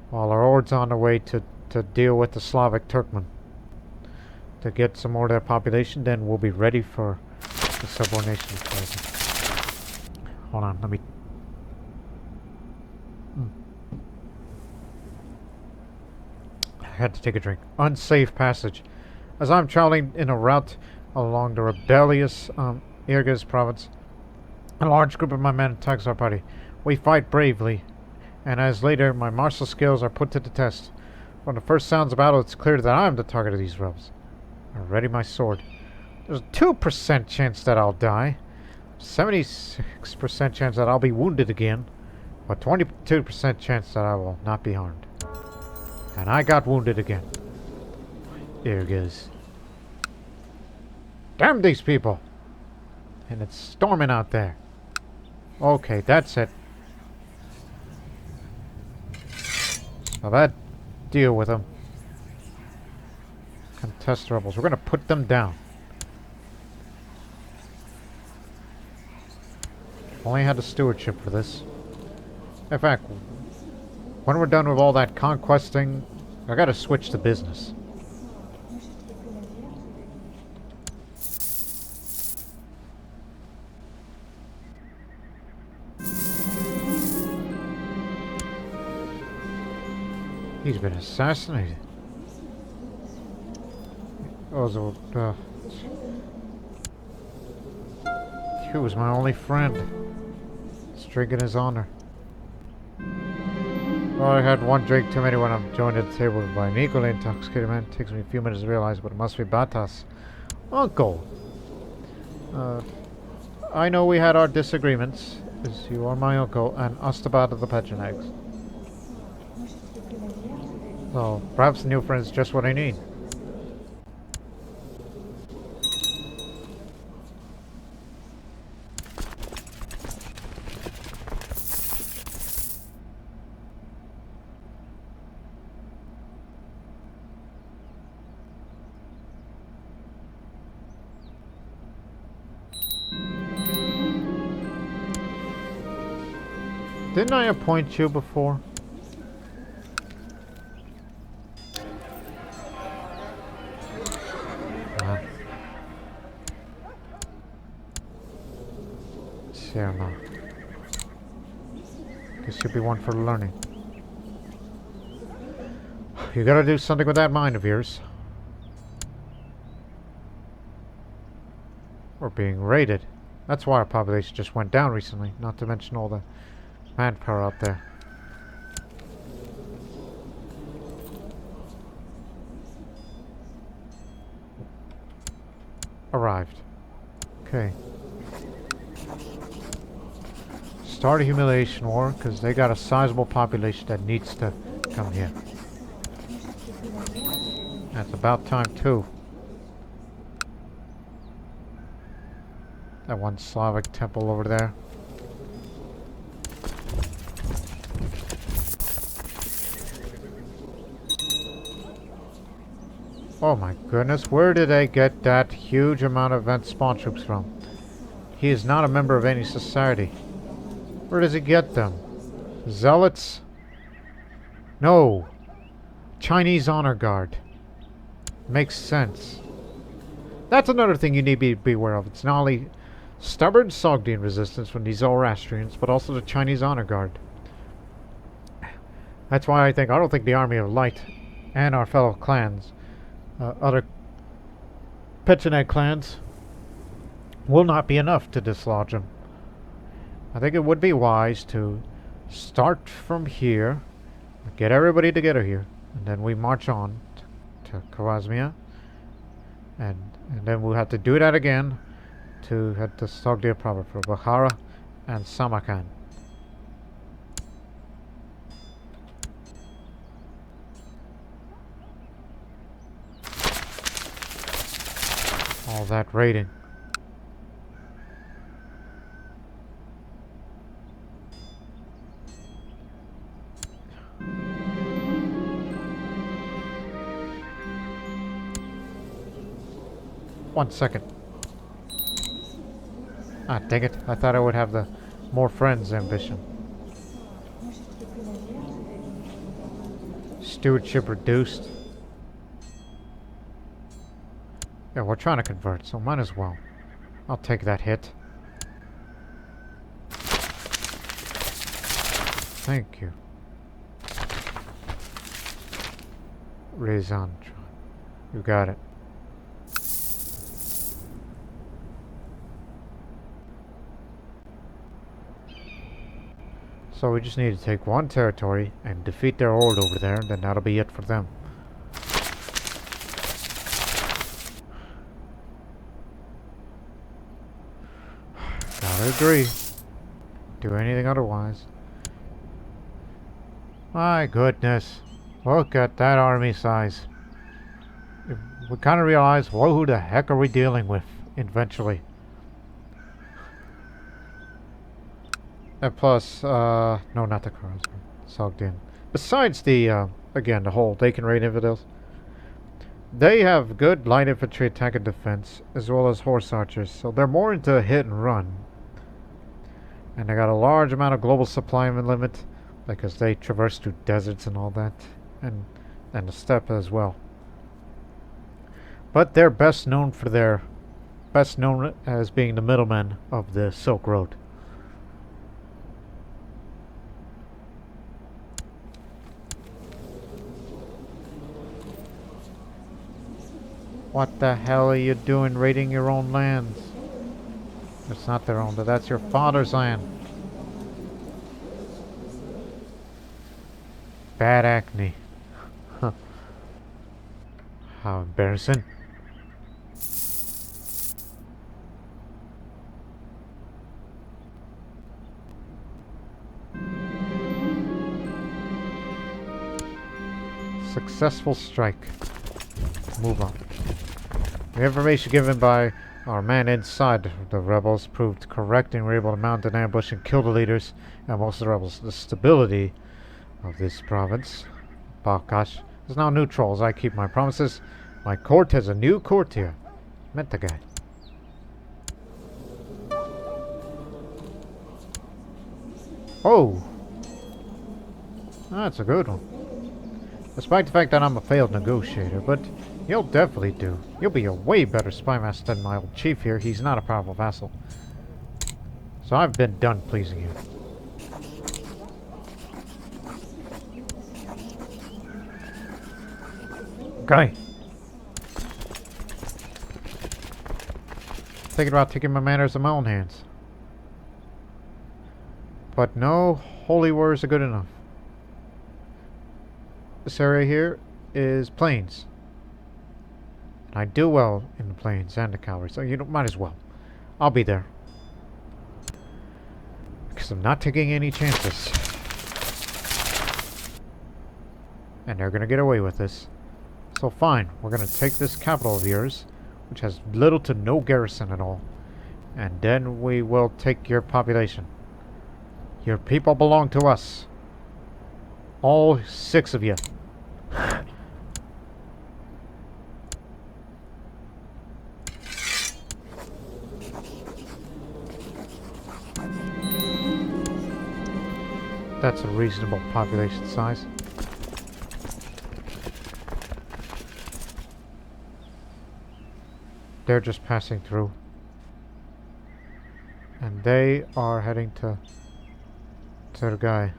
While our horde's on the way to deal with the Slavic Turkmen. To get some more of their population, then we'll be ready for the subordination clause. Hold on, let me... I had to take a drink. Unsafe passage. As I'm traveling in a route along the rebellious Irgiz province, a large group of my men attacks our party. We fight bravely, and as later my martial skills are put to the test. From the first sounds of battle, it's clear that I'm the target of these rebels. I ready my sword. There's a 2% chance that I'll die, 76% chance that I'll be wounded again, but 22% chance that I will not be harmed. And I got wounded again. There it goes. Damn these people! And it's storming out there. Okay, that's it. So that deal with them. Contest rebels. We're gonna put them down. Only had the stewardship for this. In fact, when we're done with all that conquesting, I gotta switch to business. He's been assassinated. Oh, so, he was my only friend. Let's drink in his honor. Oh, I had one drink too many when I'm joined at the table by an equally intoxicated man. It takes me a few minutes to realize, but it must be Batas. Uncle! I know we had our disagreements, as you are my uncle, and Ostabat of the Pechenegs. So, perhaps the new friend is just what I need. Didn't I appoint you before? Sure, no. This should be one for learning. You gotta do something with that mind of yours. We're being raided. That's why our population just went down recently, not to mention all the manpower out there. Arrived. Okay. Start a humiliation war, because they got a sizable population that needs to come here. That's about time too. That one Slavic temple over there. Oh my goodness, where did they get that huge amount of event spawn troops from? He is not a member of any society. Where does he get them? Zealots? No. Chinese honor guard. Makes sense. That's another thing you need to be aware of. It's not only stubborn Sogdian resistance from these Zoroastrians, but also the Chinese honor guard. That's why I don't think the Army of Light and our fellow clans, other Pecheneg clans, will not be enough to dislodge them. I think it would be wise to start from here, get everybody together here, and then we march on to Khwarezmia, and then we'll have to do that again to head to Sogdia proper for Bukhara and Samarkand. All that raiding. One second. Ah, dang it. I thought I would have the more friends ambition. Stewardship reduced. Yeah, we're trying to convert, so might as well. I'll take that hit. Thank you. Raison. You got it. So we just need to take one territory and defeat their horde over there, and then that'll be it for them. Gotta agree. Do anything otherwise. My goodness. Look at that army size. We kind of realize, well, who the heck are we dealing with eventually? And plus, no, not the Khwarezm. Sogdian. Besides the, again, the whole, they can raid infidels. They have good light infantry attack and defense, as well as horse archers, so they're more into hit and run. And they got a large amount of global supply limit, because they traverse through deserts and all that, and the steppe as well. But they're best known as being the middlemen of the Silk Road. What the hell are you doing raiding your own lands? It's not their own, but that's your father's land. Bad acne. Huh. How embarrassing. Successful strike. Move on. The information given by our man inside the rebels proved correct, and we were able to mount an ambush and kill the leaders and most of the rebels. The stability of this province, Balkash, is now neutral as I keep my promises. My court has a new courtier. Met the guy. Oh, That's a good one. Despite the fact that I'm a failed negotiator, but you'll definitely do. You'll be a way better spy master than my old chief here. He's not a powerful vassal. So I've been done pleasing you. Okay. Thinking about taking my manners in my own hands. But no, holy wars are good enough. This area here is plains. And I do well in the plains and the cavalry, so you might as well. I'll be there. Because I'm not taking any chances. And they're going to get away with this. So fine, we're going to take this capital of yours, which has little to no garrison at all. And then we will take your population. Your people belong to us. All 6 of you. That's a reasonable population size. They're just passing through. And they are heading to the guy.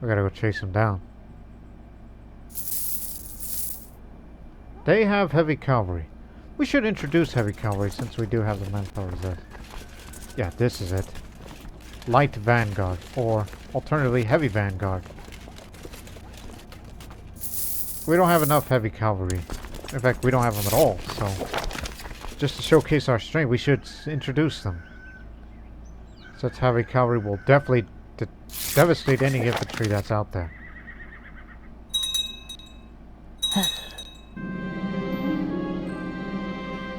We gotta go chase him down. They have heavy cavalry. We should introduce heavy cavalry since we do have the manpower reserve. Yeah, this is it. Light vanguard, or alternatively heavy vanguard. We don't have enough heavy cavalry. In fact, we don't have them at all, so just to showcase our strength, we should introduce them. Such heavy cavalry will definitely devastate any infantry that's out there.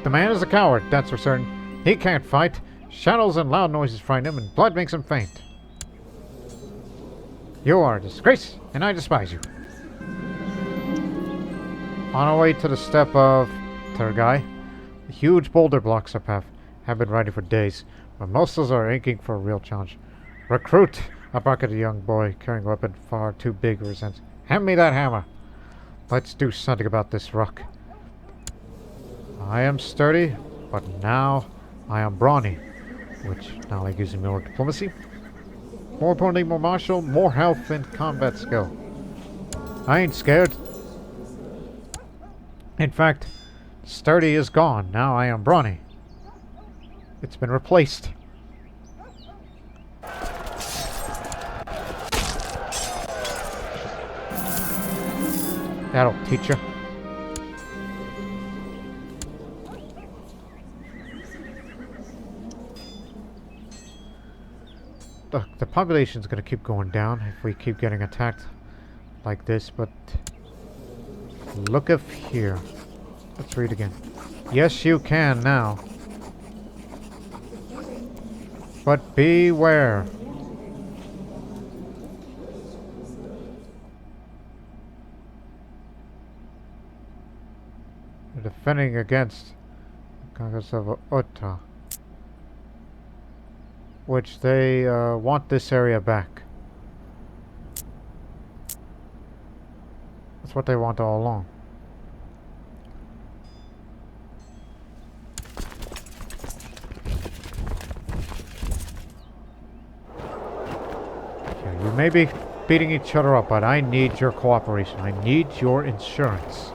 The man is a coward, that's for certain. He can't fight. Shadows and loud noises frighten him, and blood makes him faint. You are a disgrace, and I despise you. On our way to the steppe of Turgai, the huge boulder blocks up have been riding for days, but most of us are aching for a real challenge. Recruit! I bark at a young boy carrying a weapon far too big for his hands. Hand me that hammer! Let's do something about this rock. I am sturdy, but now I am brawny, which now like using more diplomacy. More importantly, more martial, more health and combat skill. I ain't scared. In fact, sturdy is gone. Now I am brawny. It's been replaced. That'll teach you. Look, the population's gonna keep going down if we keep getting attacked like this, but look up here. Let's read again. Yes, you can now. But beware. They're defending against the conquest of Utta, which they want this area back. That's what they want all along. Okay, you may be beating each other up, but I need your cooperation. I need your insurance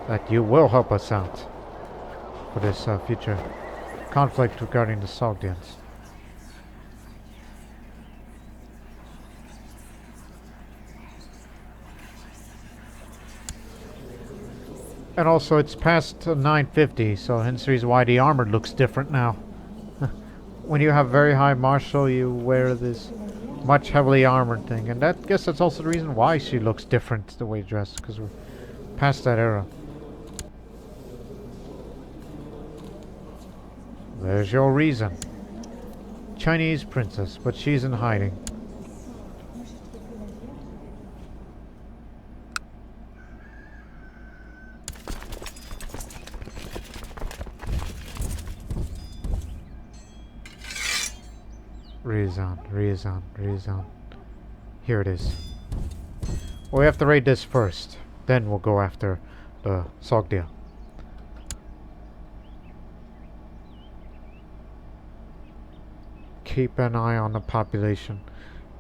that you will help us out for this future conflict regarding the Sogdians. And also, it's past 950, so hence the reason why the armor looks different now. When you have very high martial, you wear this much heavily armored thing, and I guess that's also the reason why she looks different the way dressed, because we're past that era. There's your reason. Chinese princess, but she's in hiding. Liaison. Here it is. Well, we have to raid this first. Then we'll go after the Sogdia. Keep an eye on the population.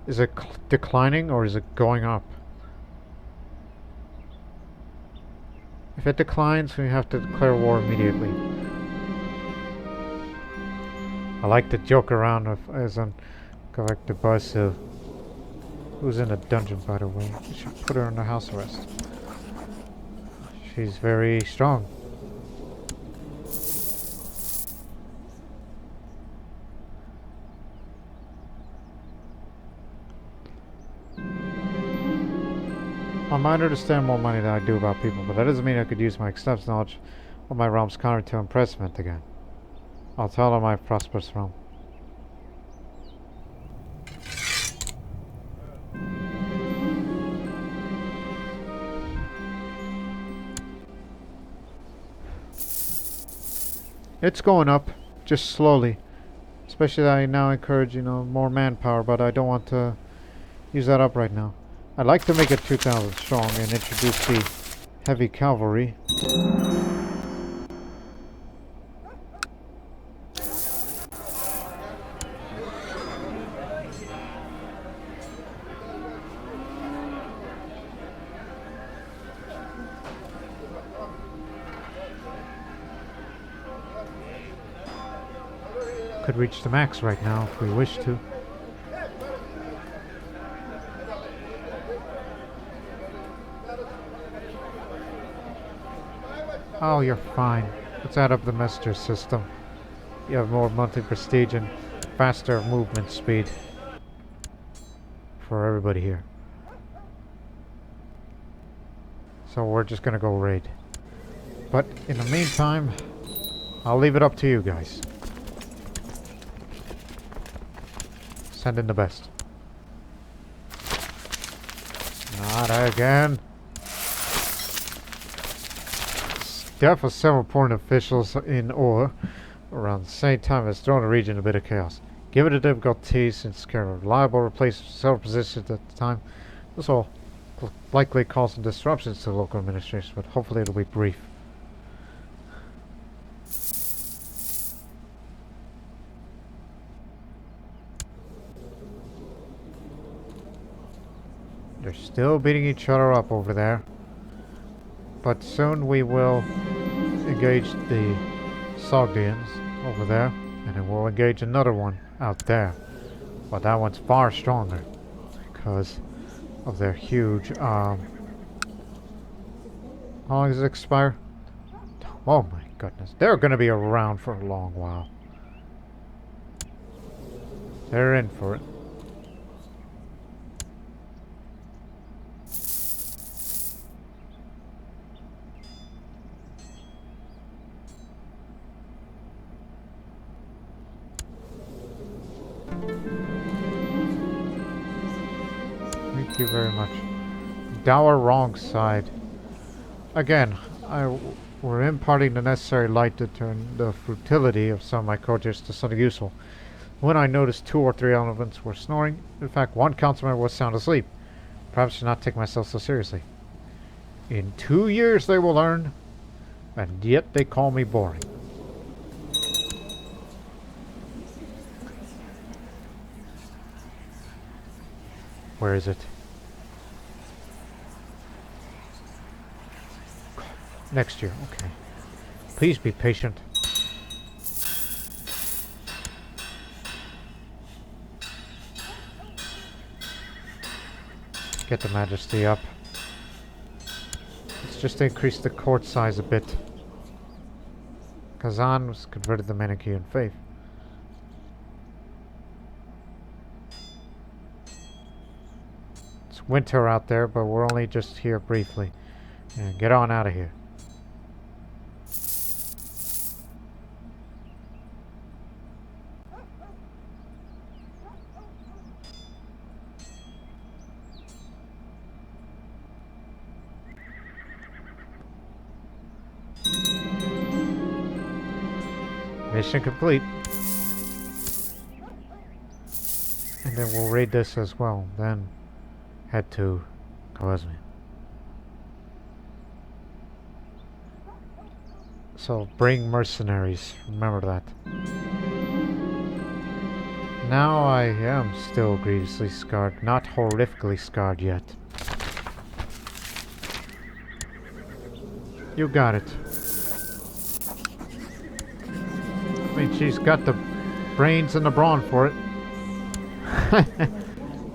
Is it declining or is it going up? If it declines, we have to declare war immediately. I like to joke around as I'm collect the bus of who's in a dungeon, by the way. I should put her under house arrest. She's very strong. I might understand more money than I do about people, but that doesn't mean I could use my extensive knowledge of my realm's country to impress Mint again. I'll tell her my prosperous realm. It's going up, just slowly. Especially that I now encourage, more manpower, but I don't want to use that up right now. I'd like to make it 2,000 strong and introduce the heavy cavalry. Could reach the max right now if we wish to. Oh, you're fine. Let's add up the messenger system. You have more monthly prestige and faster movement speed for everybody here. So we're just gonna go raid. But in the meantime, I'll leave it up to you guys. Send in the best. Not again. Death of several important officials in Ur around the same time has thrown the region in a bit of chaos. Given the difficulties since Kara reliable replaced several positions at the time, this will likely cause some disruptions to the local administration, but hopefully it'll be brief. They're still beating each other up over there. But soon we will engage the Sogdians over there, and then we'll engage another one out there. But that one's far stronger because of their huge, how long does it expire? Oh my goodness. They're going to be around for a long while. They're in for it. Thank you very much. Dour wrong side. Again, we're imparting the necessary light to turn the futility of some of my coaches to something useful. When I noticed 2 or 3 elephants were snoring, in fact, one council member was sound asleep. Perhaps I should not take myself so seriously. In 2 years they will learn, and yet they call me boring. Where is it? Next year, okay. Please be patient. Get the majesty up. Let's just increase the court size a bit. Kazan was converted to the Manichean faith. It's winter out there, but we're only just here briefly. And get on out of here. Mission complete. And then we'll raid this as well. Then head to Khwarezmi. So bring mercenaries. Remember that. Now I am still grievously scarred. Not horrifically scarred yet. You got it. I mean, she's got the brains and the brawn for it.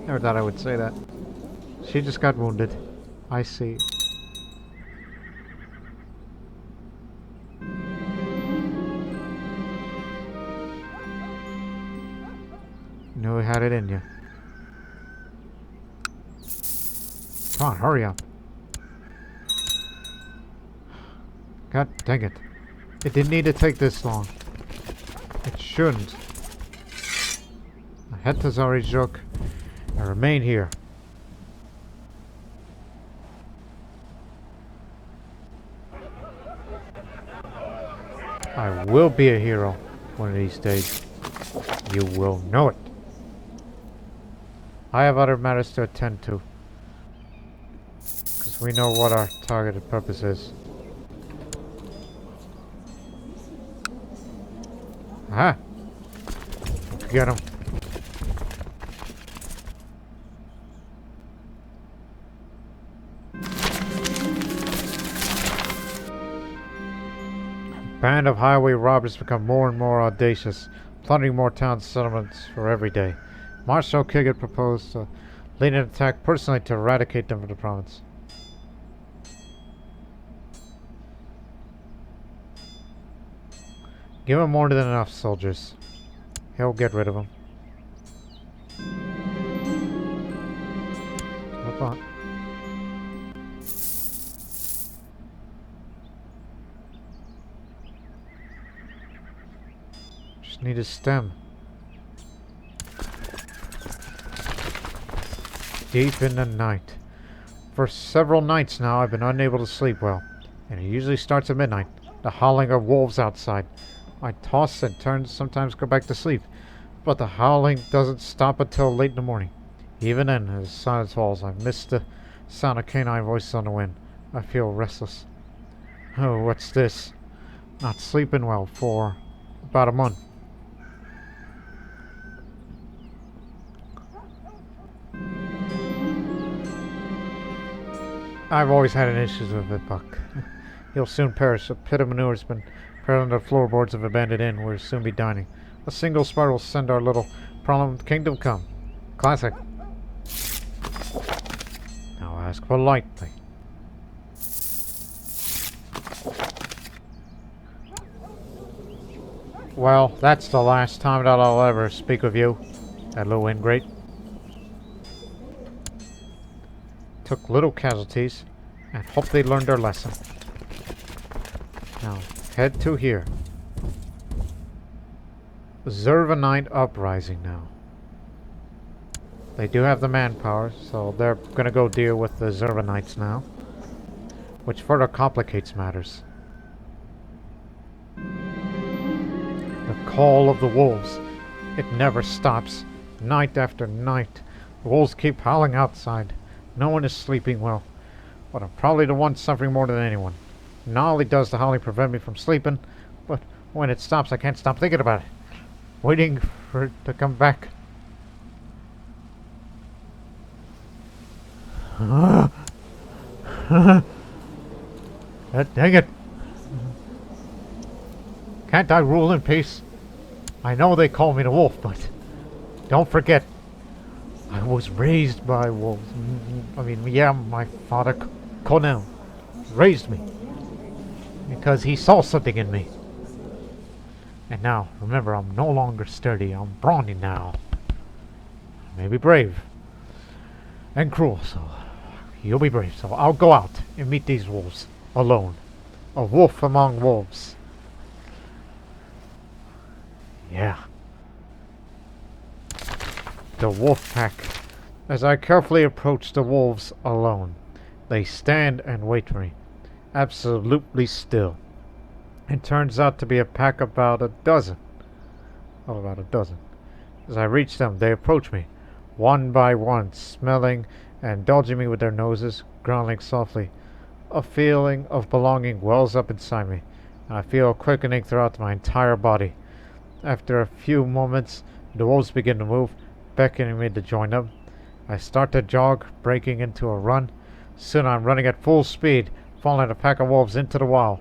Never thought I would say that. She just got wounded. I see. Knew we had it in you. Come on, hurry up. God dang it. It didn't need to take this long. It shouldn't. I head to Zarizhzhok. I remain here. I will be a hero one of these days. You will know it. I have other matters to attend to. Because we know what our targeted purpose is. Aha! Get him. A band of highway robbers become more and more audacious, plundering more town settlements for every day. Marshal Kigat proposed to lead an attack personally to eradicate them from the province. Give him more than enough soldiers. He'll get rid of them. Hold on. Just need a stem. Deep in the night. For several nights now I've been unable to sleep well. And it usually starts at midnight. The howling of wolves outside. I toss and turn, sometimes go back to sleep. But the howling doesn't stop until late in the morning. Even then, as silence falls, I miss the sound of canine voices on the wind. I feel restless. Oh, what's this? Not sleeping well for about a month. I've always had an issue with it, Buck. He'll soon perish. A pit of manure has been prepared on the floorboards of an abandoned inn. We'll soon be dining. A single sparrow will send our little problem kingdom come. Classic. Now ask politely. Well, that's the last time that I'll ever speak with you, that little ingrate. Took little casualties and hope they learned their lesson. Now, head to here. Zervanite uprising now. They do have the manpower, so they're gonna go deal with the Zervanites now, which further complicates matters. The call of the wolves. It never stops. Night after night. The wolves keep howling outside. No one is sleeping well. But I'm probably the one suffering more than anyone. Not only does the howling prevent me from sleeping, but when it stops I can't stop thinking about it. Waiting for it to come back. God dang it. Can't I rule in peace? I know they call me the wolf, but don't forget, I was raised by wolves. I mean, yeah, my father, Cornell, raised me because he saw something in me. And now, remember, I'm no longer sturdy. I'm brawny now. Maybe brave and cruel, so you'll be brave. So I'll go out and meet these wolves alone. A wolf among wolves. Yeah. The wolf pack. As I carefully approach the wolves alone, they stand and wait for me, absolutely still. It turns out to be a pack of about a dozen. Oh, about a dozen. As I reach them, they approach me, one by one, smelling and indulging me with their noses, growling softly. A feeling of belonging wells up inside me, and I feel a quickening throughout my entire body. After a few moments, the wolves begin to move, beckoning me to join them. I start to jog, breaking into a run. Soon I'm running at full speed, following a pack of wolves into the wild.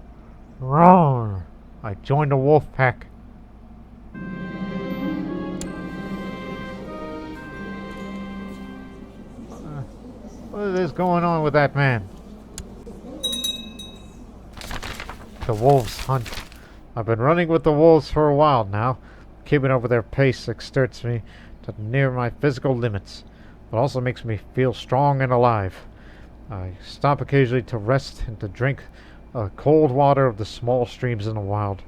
Roar! I join the wolf pack. What is going on with that man? The wolves hunt. I've been running with the wolves for a while now. Keeping up with their pace exerts me to near my physical limits, but also makes me feel strong and alive. I stop occasionally to rest and to drink cold water of the small streams in the wild.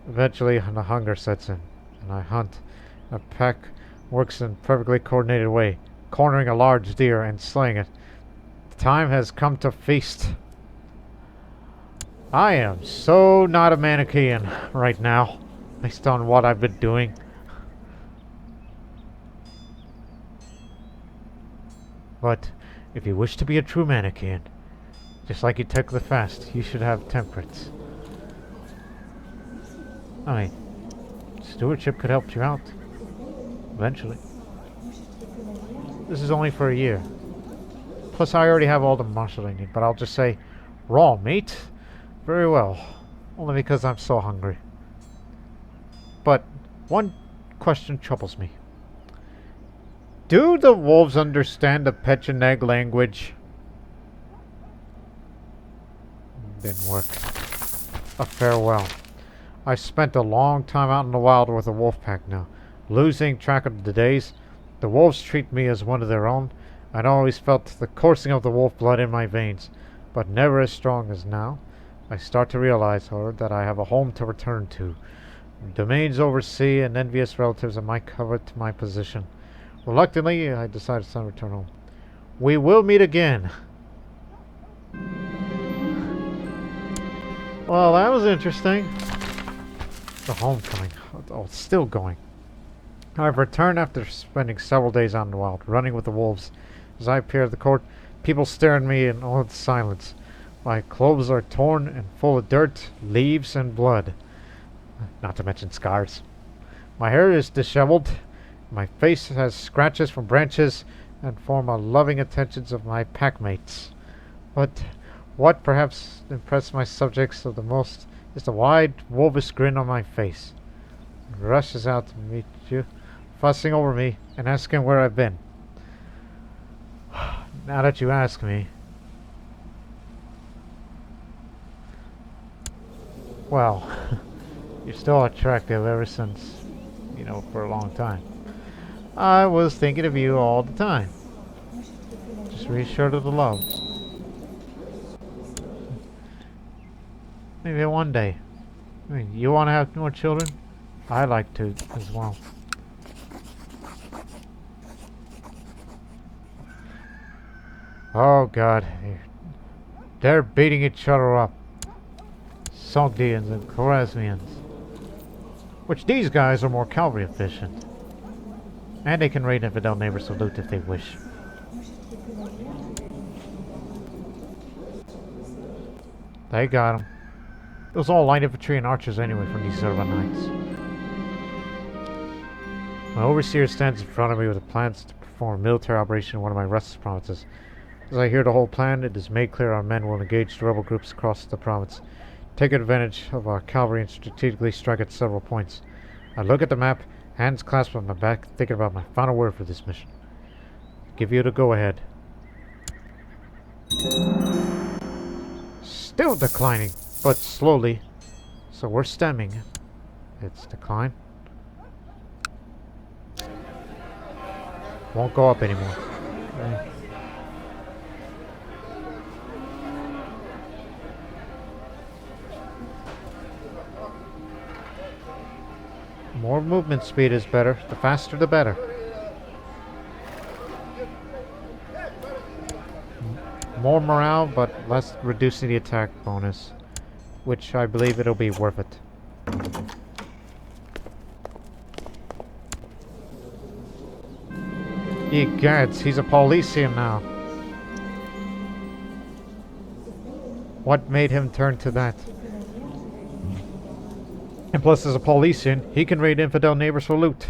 Eventually, the hunger sets in, and I hunt. A pack works in a perfectly coordinated way, cornering a large deer and slaying it. The time has come to feast. I am so not a Manichean right now, based on what I've been doing. But if you wish to be a true Manichean, just like you took the fast, you should have temperance. I mean, stewardship could help you out. Eventually. This is only for a year. Plus, I already have all the muscle I need, but I'll just say, raw meat? Very well. Only because I'm so hungry. But one question troubles me. Do the wolves understand the Pecheneg language? Didn't work. A farewell. I spent a long time out in the wild with a wolf pack now, losing track of the days. The wolves treat me as one of their own. I'd always felt the coursing of the wolf blood in my veins, but never as strong as now. I start to realize, however, that I have a home to return to. Domains overseas and envious relatives that might covet my position. Reluctantly, I decided to return home. We will meet again. Well, that was interesting. The homecoming. Oh, it's still going. I've returned after spending several days out in the wild, running with the wolves. As I appear at the court, people stare at me in awed silence. My clothes are torn and full of dirt, leaves, and blood. Not to mention scars. My hair is disheveled. My face has scratches from branches and from loving attentions of my packmates. But what perhaps impressed my subjects of the most is the wide, wolvish grin on my face. It rushes out to meet you, fussing over me and asking where I've been. Now that you ask me, well, you're still attractive ever since, for a long time. I was thinking of you all the time. Just reassured of the love. Maybe one day. I mean, you want to have more children? I like to as well. Oh God, they're beating each other up. Sogdians and Khwarezmians. Which these guys are more cavalry efficient. And they can raid infidel neighbors with loot if they wish. They got them. It was all light infantry and archers anyway from these Zervanites. My overseer stands in front of me with plans to perform a military operation in one of my restless provinces. As I hear the whole plan, it is made clear our men will engage the rebel groups across the province, take advantage of our cavalry and strategically strike at several points. I look at the map, hands clasped on my back, thinking about my final word for this mission. Give you the go-ahead. Still declining, but slowly. So we're stemming its decline. Won't go up anymore. More movement speed is better. The faster the better. More morale, but less reducing the attack bonus. Which I believe it'll be worth it. Ye gads, he's a Paulician now. What made him turn to that? And plus, as a Paulician, he can raid infidel neighbors for loot.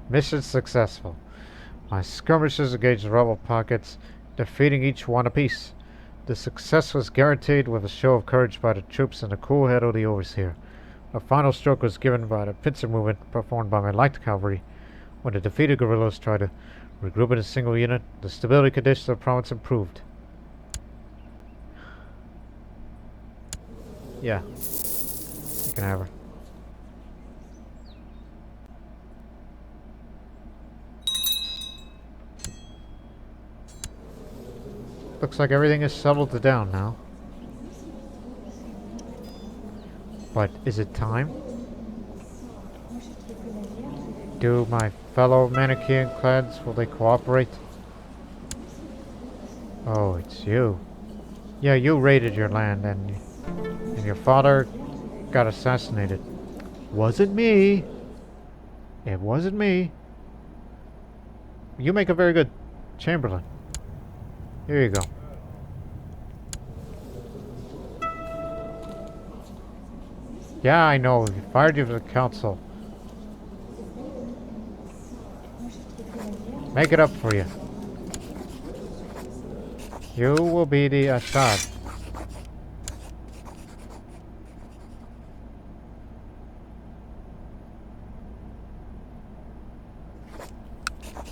Mission successful. My skirmishers engaged the rebel pockets, defeating each one apiece. The success was guaranteed with a show of courage by the troops and the cool head of the overseer. A final stroke was given by the pincer movement performed by my light cavalry. When the defeated guerrillas tried to regroup in a single unit, the stability conditions of the province improved. Yeah. You can have her. Looks like everything is settled down now. But is it time? Do my fellow Manichean clans, will they cooperate? Oh, it's you. Yeah, you raided your land and your father got assassinated. Wasn't me. It wasn't me. You make a very good Chamberlain. Here you go. Yeah, I know. He fired you from the council. Make it up for you. You will be the Assad.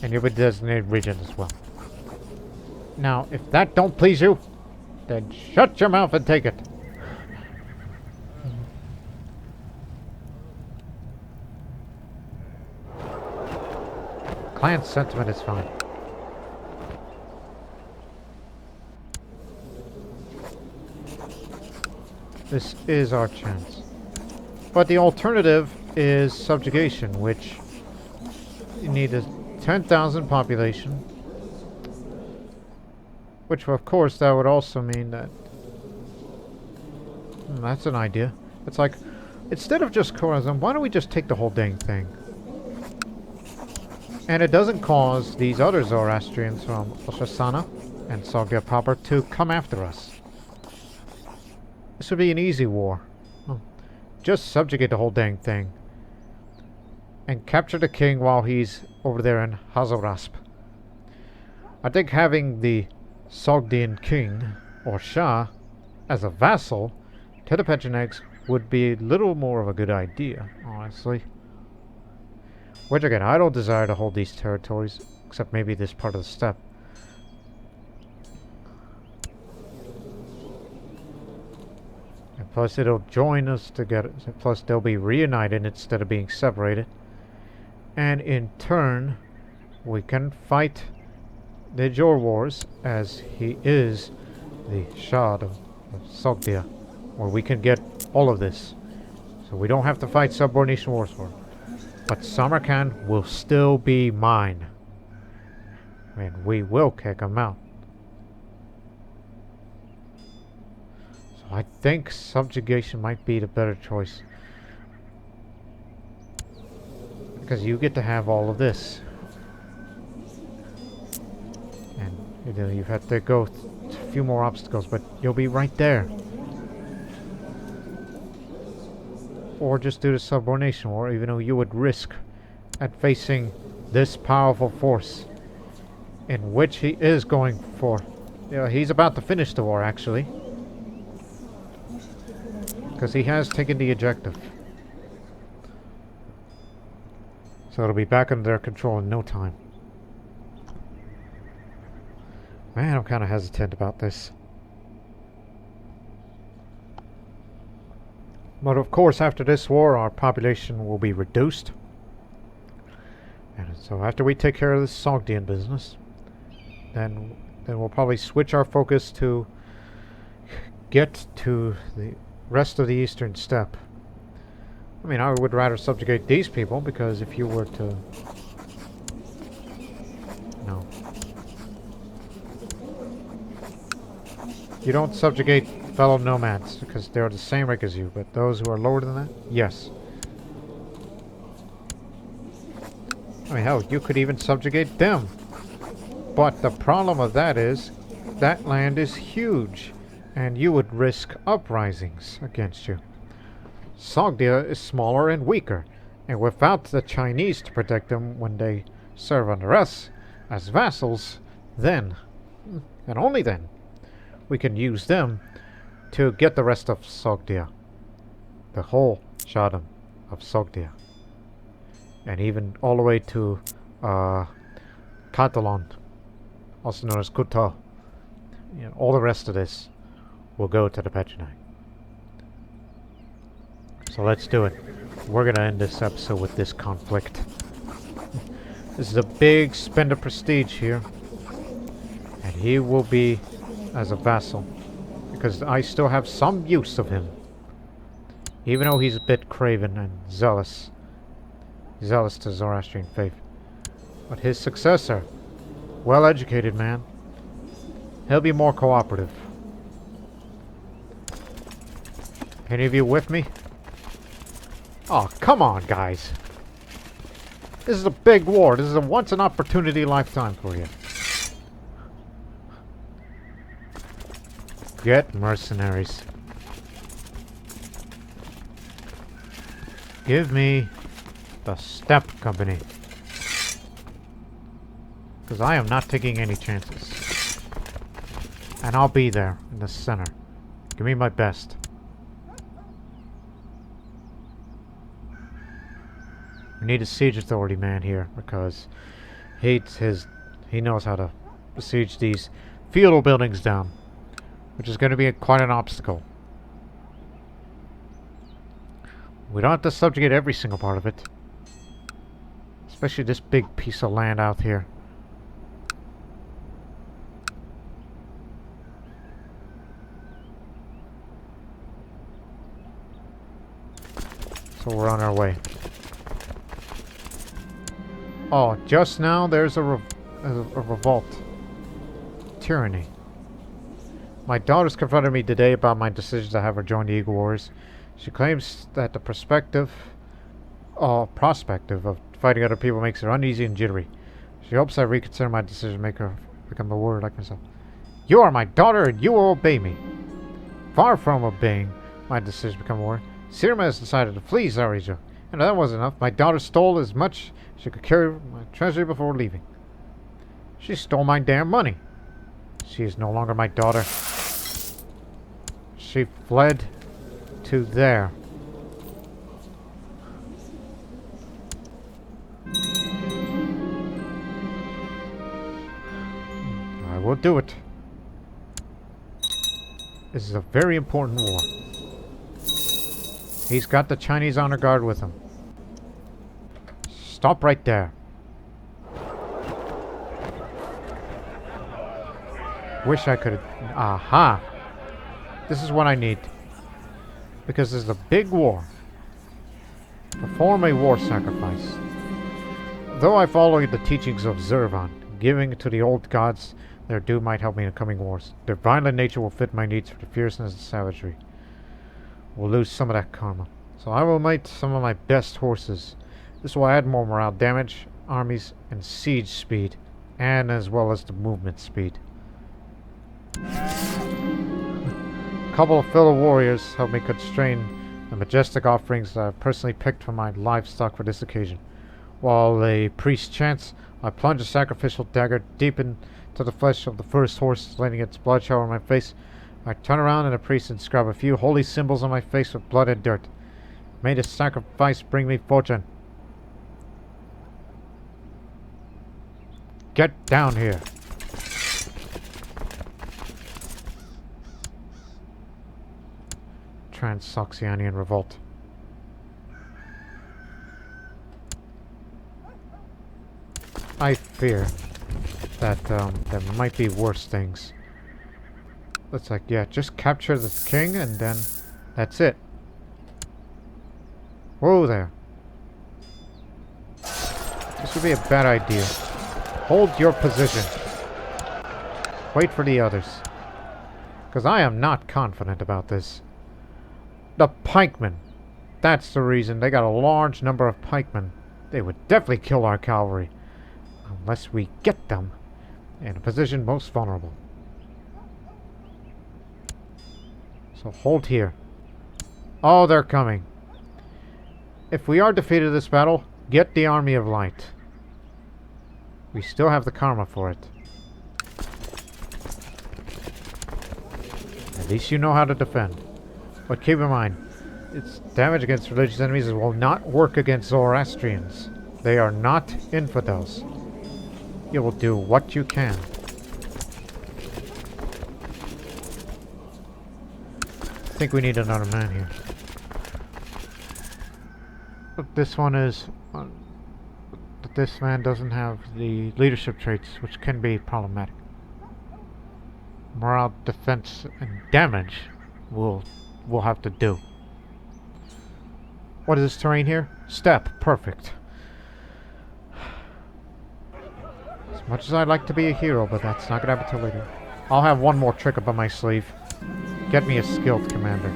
And you'll be designated regent as well. Now, if that don't please you, then shut your mouth and take it. Clan sentiment is fine. This is our chance. But the alternative is subjugation, which you need a 10,000 population. Which, of course, that would also mean that... that's an idea. It's like, instead of just Khorasan, why don't we just take the whole dang thing? And it doesn't cause these other Zoroastrians from Oshasana and Sogdia proper to come after us. This would be an easy war. Just subjugate the whole dang thing. And capture the king while he's over there in Hazarasp. I think having the Sogdian king, or Shah, as a vassal to the Pechenegs would be a little more of a good idea, honestly. Which again, I don't desire to hold these territories, except maybe this part of the steppe. And plus it'll join us together, plus they'll be reunited instead of being separated. And in turn, we can fight the Jor Wars, as he is the Shah of Sogdia, where we can get all of this. So we don't have to fight subordination wars for it. But Samarkand will still be mine. And we will kick him out. So I think subjugation might be the better choice. Because you get to have all of this. And you know, you've had to go a few more obstacles, but you'll be right there. Or just do the subordination war, even though you would risk at facing this powerful force, in which he is going for. Yeah, he's about to finish the war, actually, because he has taken the objective. So it'll be back under their control in no time. Man, I'm kind of hesitant about this. But of course, after this war, our population will be reduced. And so after we take care of this Sogdian business, then we'll probably switch our focus to get to the rest of the eastern steppe. I mean, I would rather subjugate these people, because if you were to... No. You don't subjugate fellow nomads, because they're the same rank as you, but those who are lower than that, yes. I mean, hell, you could even subjugate them. But the problem of that is, that land is huge, and you would risk uprisings against you. Sogdia is smaller and weaker, and without the Chinese to protect them when they serve under us as vassals, then, and only then, we can use them to get the rest of Sogdia. The whole Shadam of Sogdia. And even all the way to Catalan, also known as Kuta. You know, all the rest of this will go to the Pecheneg. So let's do it. We're gonna end this episode with this conflict. This is a big spend of prestige here. And he will be as a vassal. Because I still have some use of him. Even though he's a bit craven and zealous. Zealous to Zoroastrian faith. But his successor, well-educated man, he'll be more cooperative. Any of you with me? Oh, come on, guys. This is a big war. This is a once-in-opportunity lifetime for you. Get mercenaries. Give me the Steppe Company. Because I am not taking any chances. And I'll be there in the center. Give me my best. We need a siege authority man here because he knows how to besiege these feudal buildings down, which is going to be quite an obstacle. We don't have to subjugate every single part of it, especially this big piece of land out here. So we're on our way. Oh, just now there's a revolt. Tyranny. My daughter's confronted me today about my decision to have her join the Eagle Wars. She claims that the prospect of fighting other people makes her uneasy and jittery. She hopes I reconsider my decision to make her become a warrior like myself. You are my daughter and you will obey me. Far from obeying my decision to become a warrior, Sirma has decided to flee Zarizha. And that wasn't enough. My daughter stole as much as she could carry my treasury before leaving. She stole my damn money. She is no longer my daughter. She fled to there. I will do it. This is a very important war. He's got the Chinese honor guard with him. Stop right there. Wish I could. Aha! This is what I need. Because this is a big war. Perform a war sacrifice. Though I follow the teachings of Zervan, giving to the old gods their due might help me in the coming wars. Their violent nature will fit my needs for the fierceness and savagery. We'll lose some of that karma. So I will mate some of my best horses. This will add more morale damage, armies, and siege speed, and as well as the movement speed. A couple of fellow warriors help me constrain the majestic offerings that I've personally picked from my livestock for this occasion. While a priest chants, I plunge a sacrificial dagger deep into the flesh of the first horse, letting its blood shower on my face. I turn around and the priest inscribe a few holy symbols on my face with blood and dirt. May the sacrifice bring me fortune. Get down here. Transoxianian revolt. I fear that there might be worse things. It's like, yeah, just capture the king and then that's it. Whoa there. This would be a bad idea. Hold your position. Wait for the others. Because I am not confident about this. The pikemen. That's the reason. They got a large number of pikemen. They would definitely kill our cavalry. Unless we get them in a position most vulnerable. So hold here. Oh, they're coming. If we are defeated in this battle, get the Army of Light. We still have the karma for it. At least you know how to defend. But keep in mind, its damage against religious enemies will not work against Zoroastrians. They are not infidels. You will do what you can. I think we need another man here. But this one is... this man doesn't have the leadership traits, which can be problematic. Morale, defense, and damage we'll have to do. What is this terrain here? Steppe. Perfect. As much as I'd like to be a hero, but that's not gonna happen till later. I'll have one more trick up on my sleeve. Get me a skilled commander.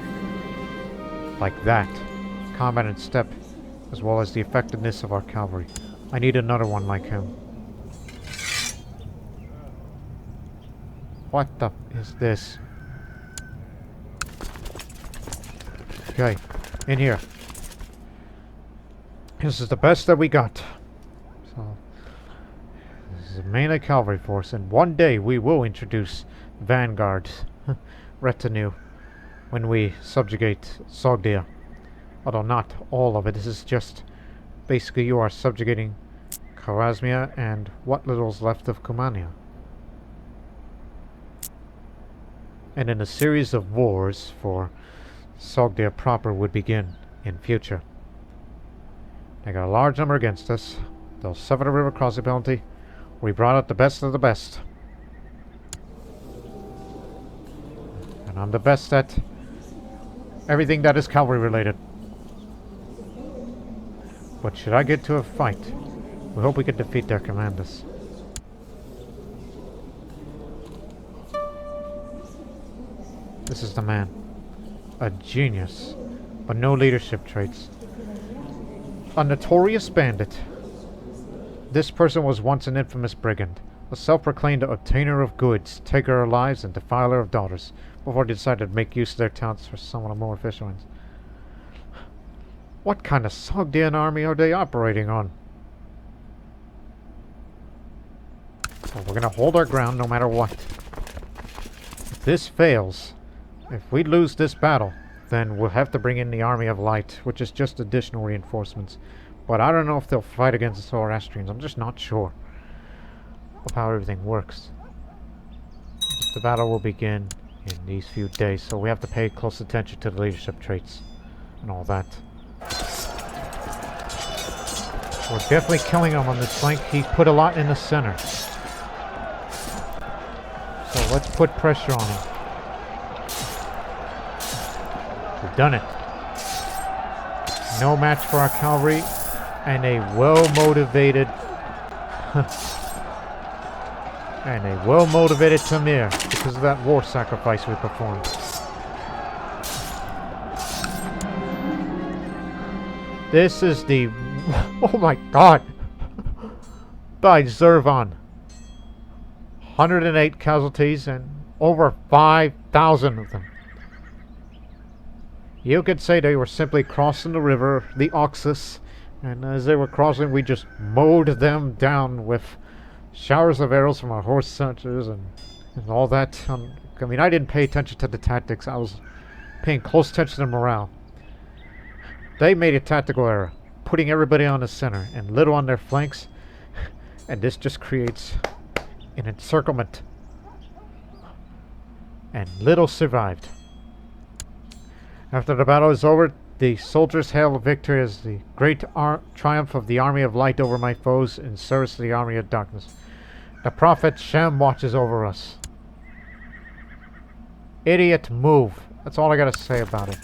Like that. Combat and steppe, as well as the effectiveness of our cavalry. I need another one like him. What the is this? Okay, in here. This is the best that we got. So, this is mainly cavalry force, and one day we will introduce vanguard retinue when we subjugate Sogdia. Although not all of it. This is just basically you are subjugating Kharasmia and what little's left of Kumania. And then a series of wars for Sogdia proper would begin in future. They got a large number against us. They'll suffer the river crossing penalty. We brought out the best of the best. And I'm the best at everything that is cavalry related. But should I get to a fight, we hope we can defeat their commanders. This is the man. A genius, but no leadership traits. A notorious bandit. This person was once an infamous brigand, a self-proclaimed obtainer of goods, taker of lives, and defiler of daughters, before they decided to make use of their talents for somewhat more efficient ones. What kind of Sogdian army are they operating on? Well, we're gonna hold our ground no matter what. If this fails, if we lose this battle, then we'll have to bring in the Army of Light, which is just additional reinforcements. But I don't know if they'll fight against the Zoroastrians. I'm just not sure of how everything works. The battle will begin in these few days, so we have to pay close attention to the leadership traits and all that. We're definitely killing him on this flank. He put a lot in the center. So let's put pressure on him. We've done it. No match for our cavalry, and a well-motivated Temir because of that war sacrifice we performed. This is the oh my god! By Zervan. 108 casualties and over 5,000 of them. You could say they were simply crossing the river, the Oxus, and as they were crossing, we just mowed them down with showers of arrows from our horse archers and all that. I mean, I didn't pay attention to the tactics. I was paying close attention to morale. They made a tactical error, putting everybody on the center and little on their flanks, and this just creates an encirclement. And little survived. After the battle is over, the soldiers hailed victory as the great triumph of the Army of Light over my foes in service to the Army of Darkness. The Prophet Shem watches over us. Idiot, move. That's all I gotta say about it.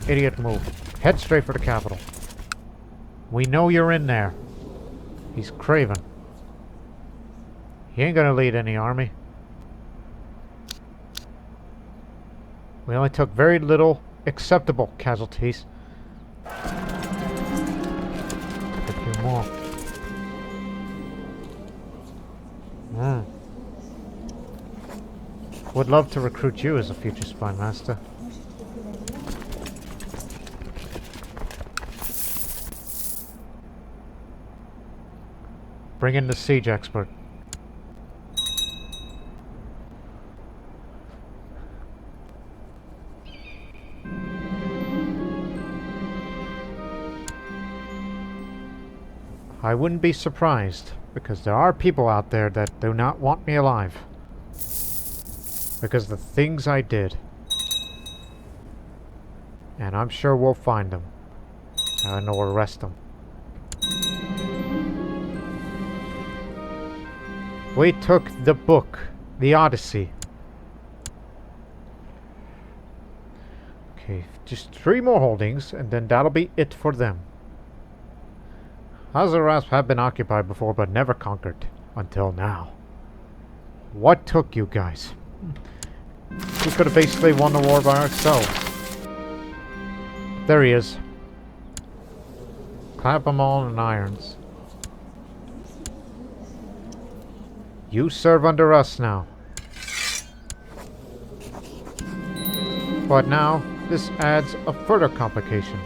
Idiot, move. Head straight for the capital. We know you're in there. He's craven. He ain't gonna lead any army. We only took very little acceptable casualties. A few more. Would love to recruit you as a future spy master. Bring in the siege expert. I wouldn't be surprised, because there are people out there that do not want me alive. Because of the things I did. And I'm sure we'll find them. And we'll arrest them. We took the book, the Odyssey. Okay, just 3 more holdings, and then that'll be it for them. Hazarasp have been occupied before, but never conquered. Until now. What took you guys? We could have basically won the war by ourselves. There he is. Clap them all in irons. You serve under us now. But now, this adds a further complication.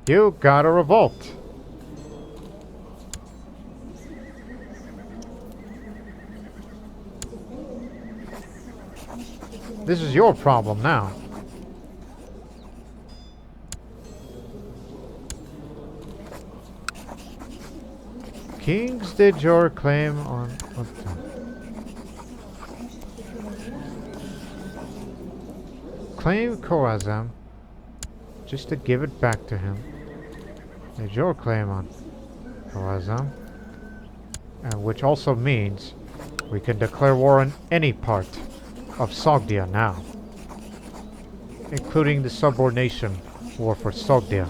You gotta revolt. This is your problem now. Kings did your claim on what claim Khorazam just to give it back to him. Did your claim on Khorazam, and which also means we can declare war on any part of Sogdia now, including the subordination war for Sogdia,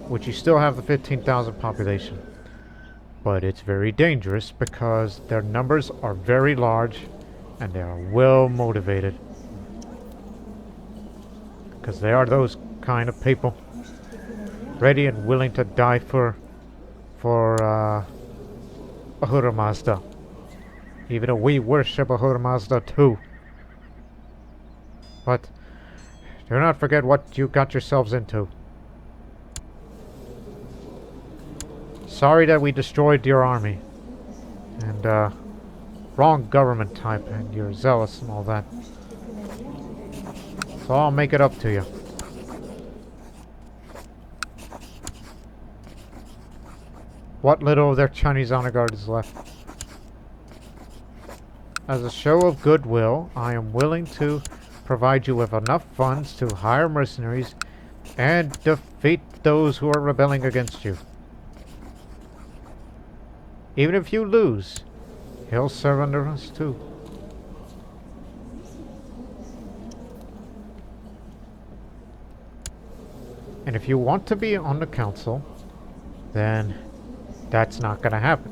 which you still have the 15,000 population. But it's very dangerous because their numbers are very large and they are well motivated. Because they are those kind of people. Ready and willing to die for Ahura Mazda. Even though we worship Ahura Mazda too. But do not forget what you got yourselves into. Sorry that we destroyed your army. And, wrong government type, and you're zealous and all that. So I'll make it up to you. What little of their Chinese honor guard is left. As a show of goodwill, I am willing to provide you with enough funds to hire mercenaries and defeat those who are rebelling against you. Even if you lose, he'll serve under us too. And if you want to be on the council, then that's not going to happen.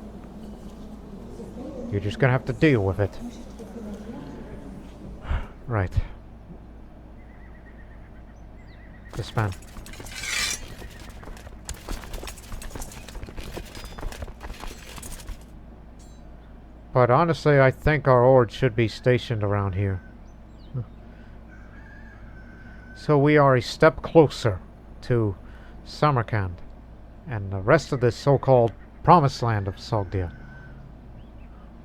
You're just going to have to deal with it. Right. This man. But honestly, I think our horde should be stationed around here. So we are a step closer to Samarkand and the rest of this so-called promised land of Sogdia,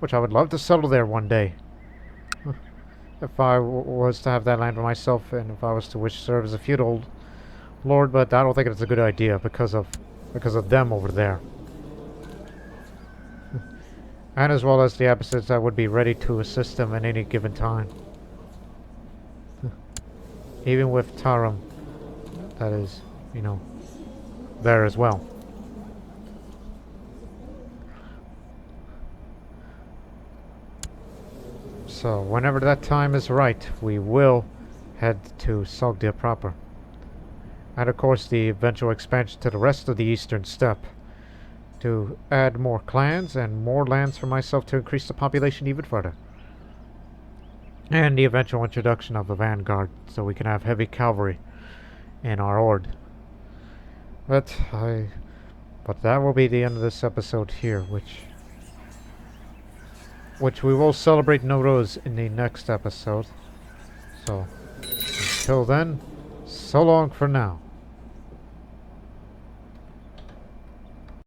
which I would love to settle there one day. If I was to have that land for myself, and if I was to wish to serve as a feudal lord, but I don't think it's a good idea because of them over there. And as well as the Abbasids that would be ready to assist them at any given time. Even with Tarim, that is, you know, there as well. So, whenever that time is right, we will head to Sogdia proper. And of course, the eventual expansion to the rest of the eastern steppe to add more clans and more lands for myself to increase the population even further. And the eventual introduction of a vanguard so we can have heavy cavalry in our horde. But that will be the end of this episode here, which we will celebrate Nowruz in the next episode. So until then, so long for now.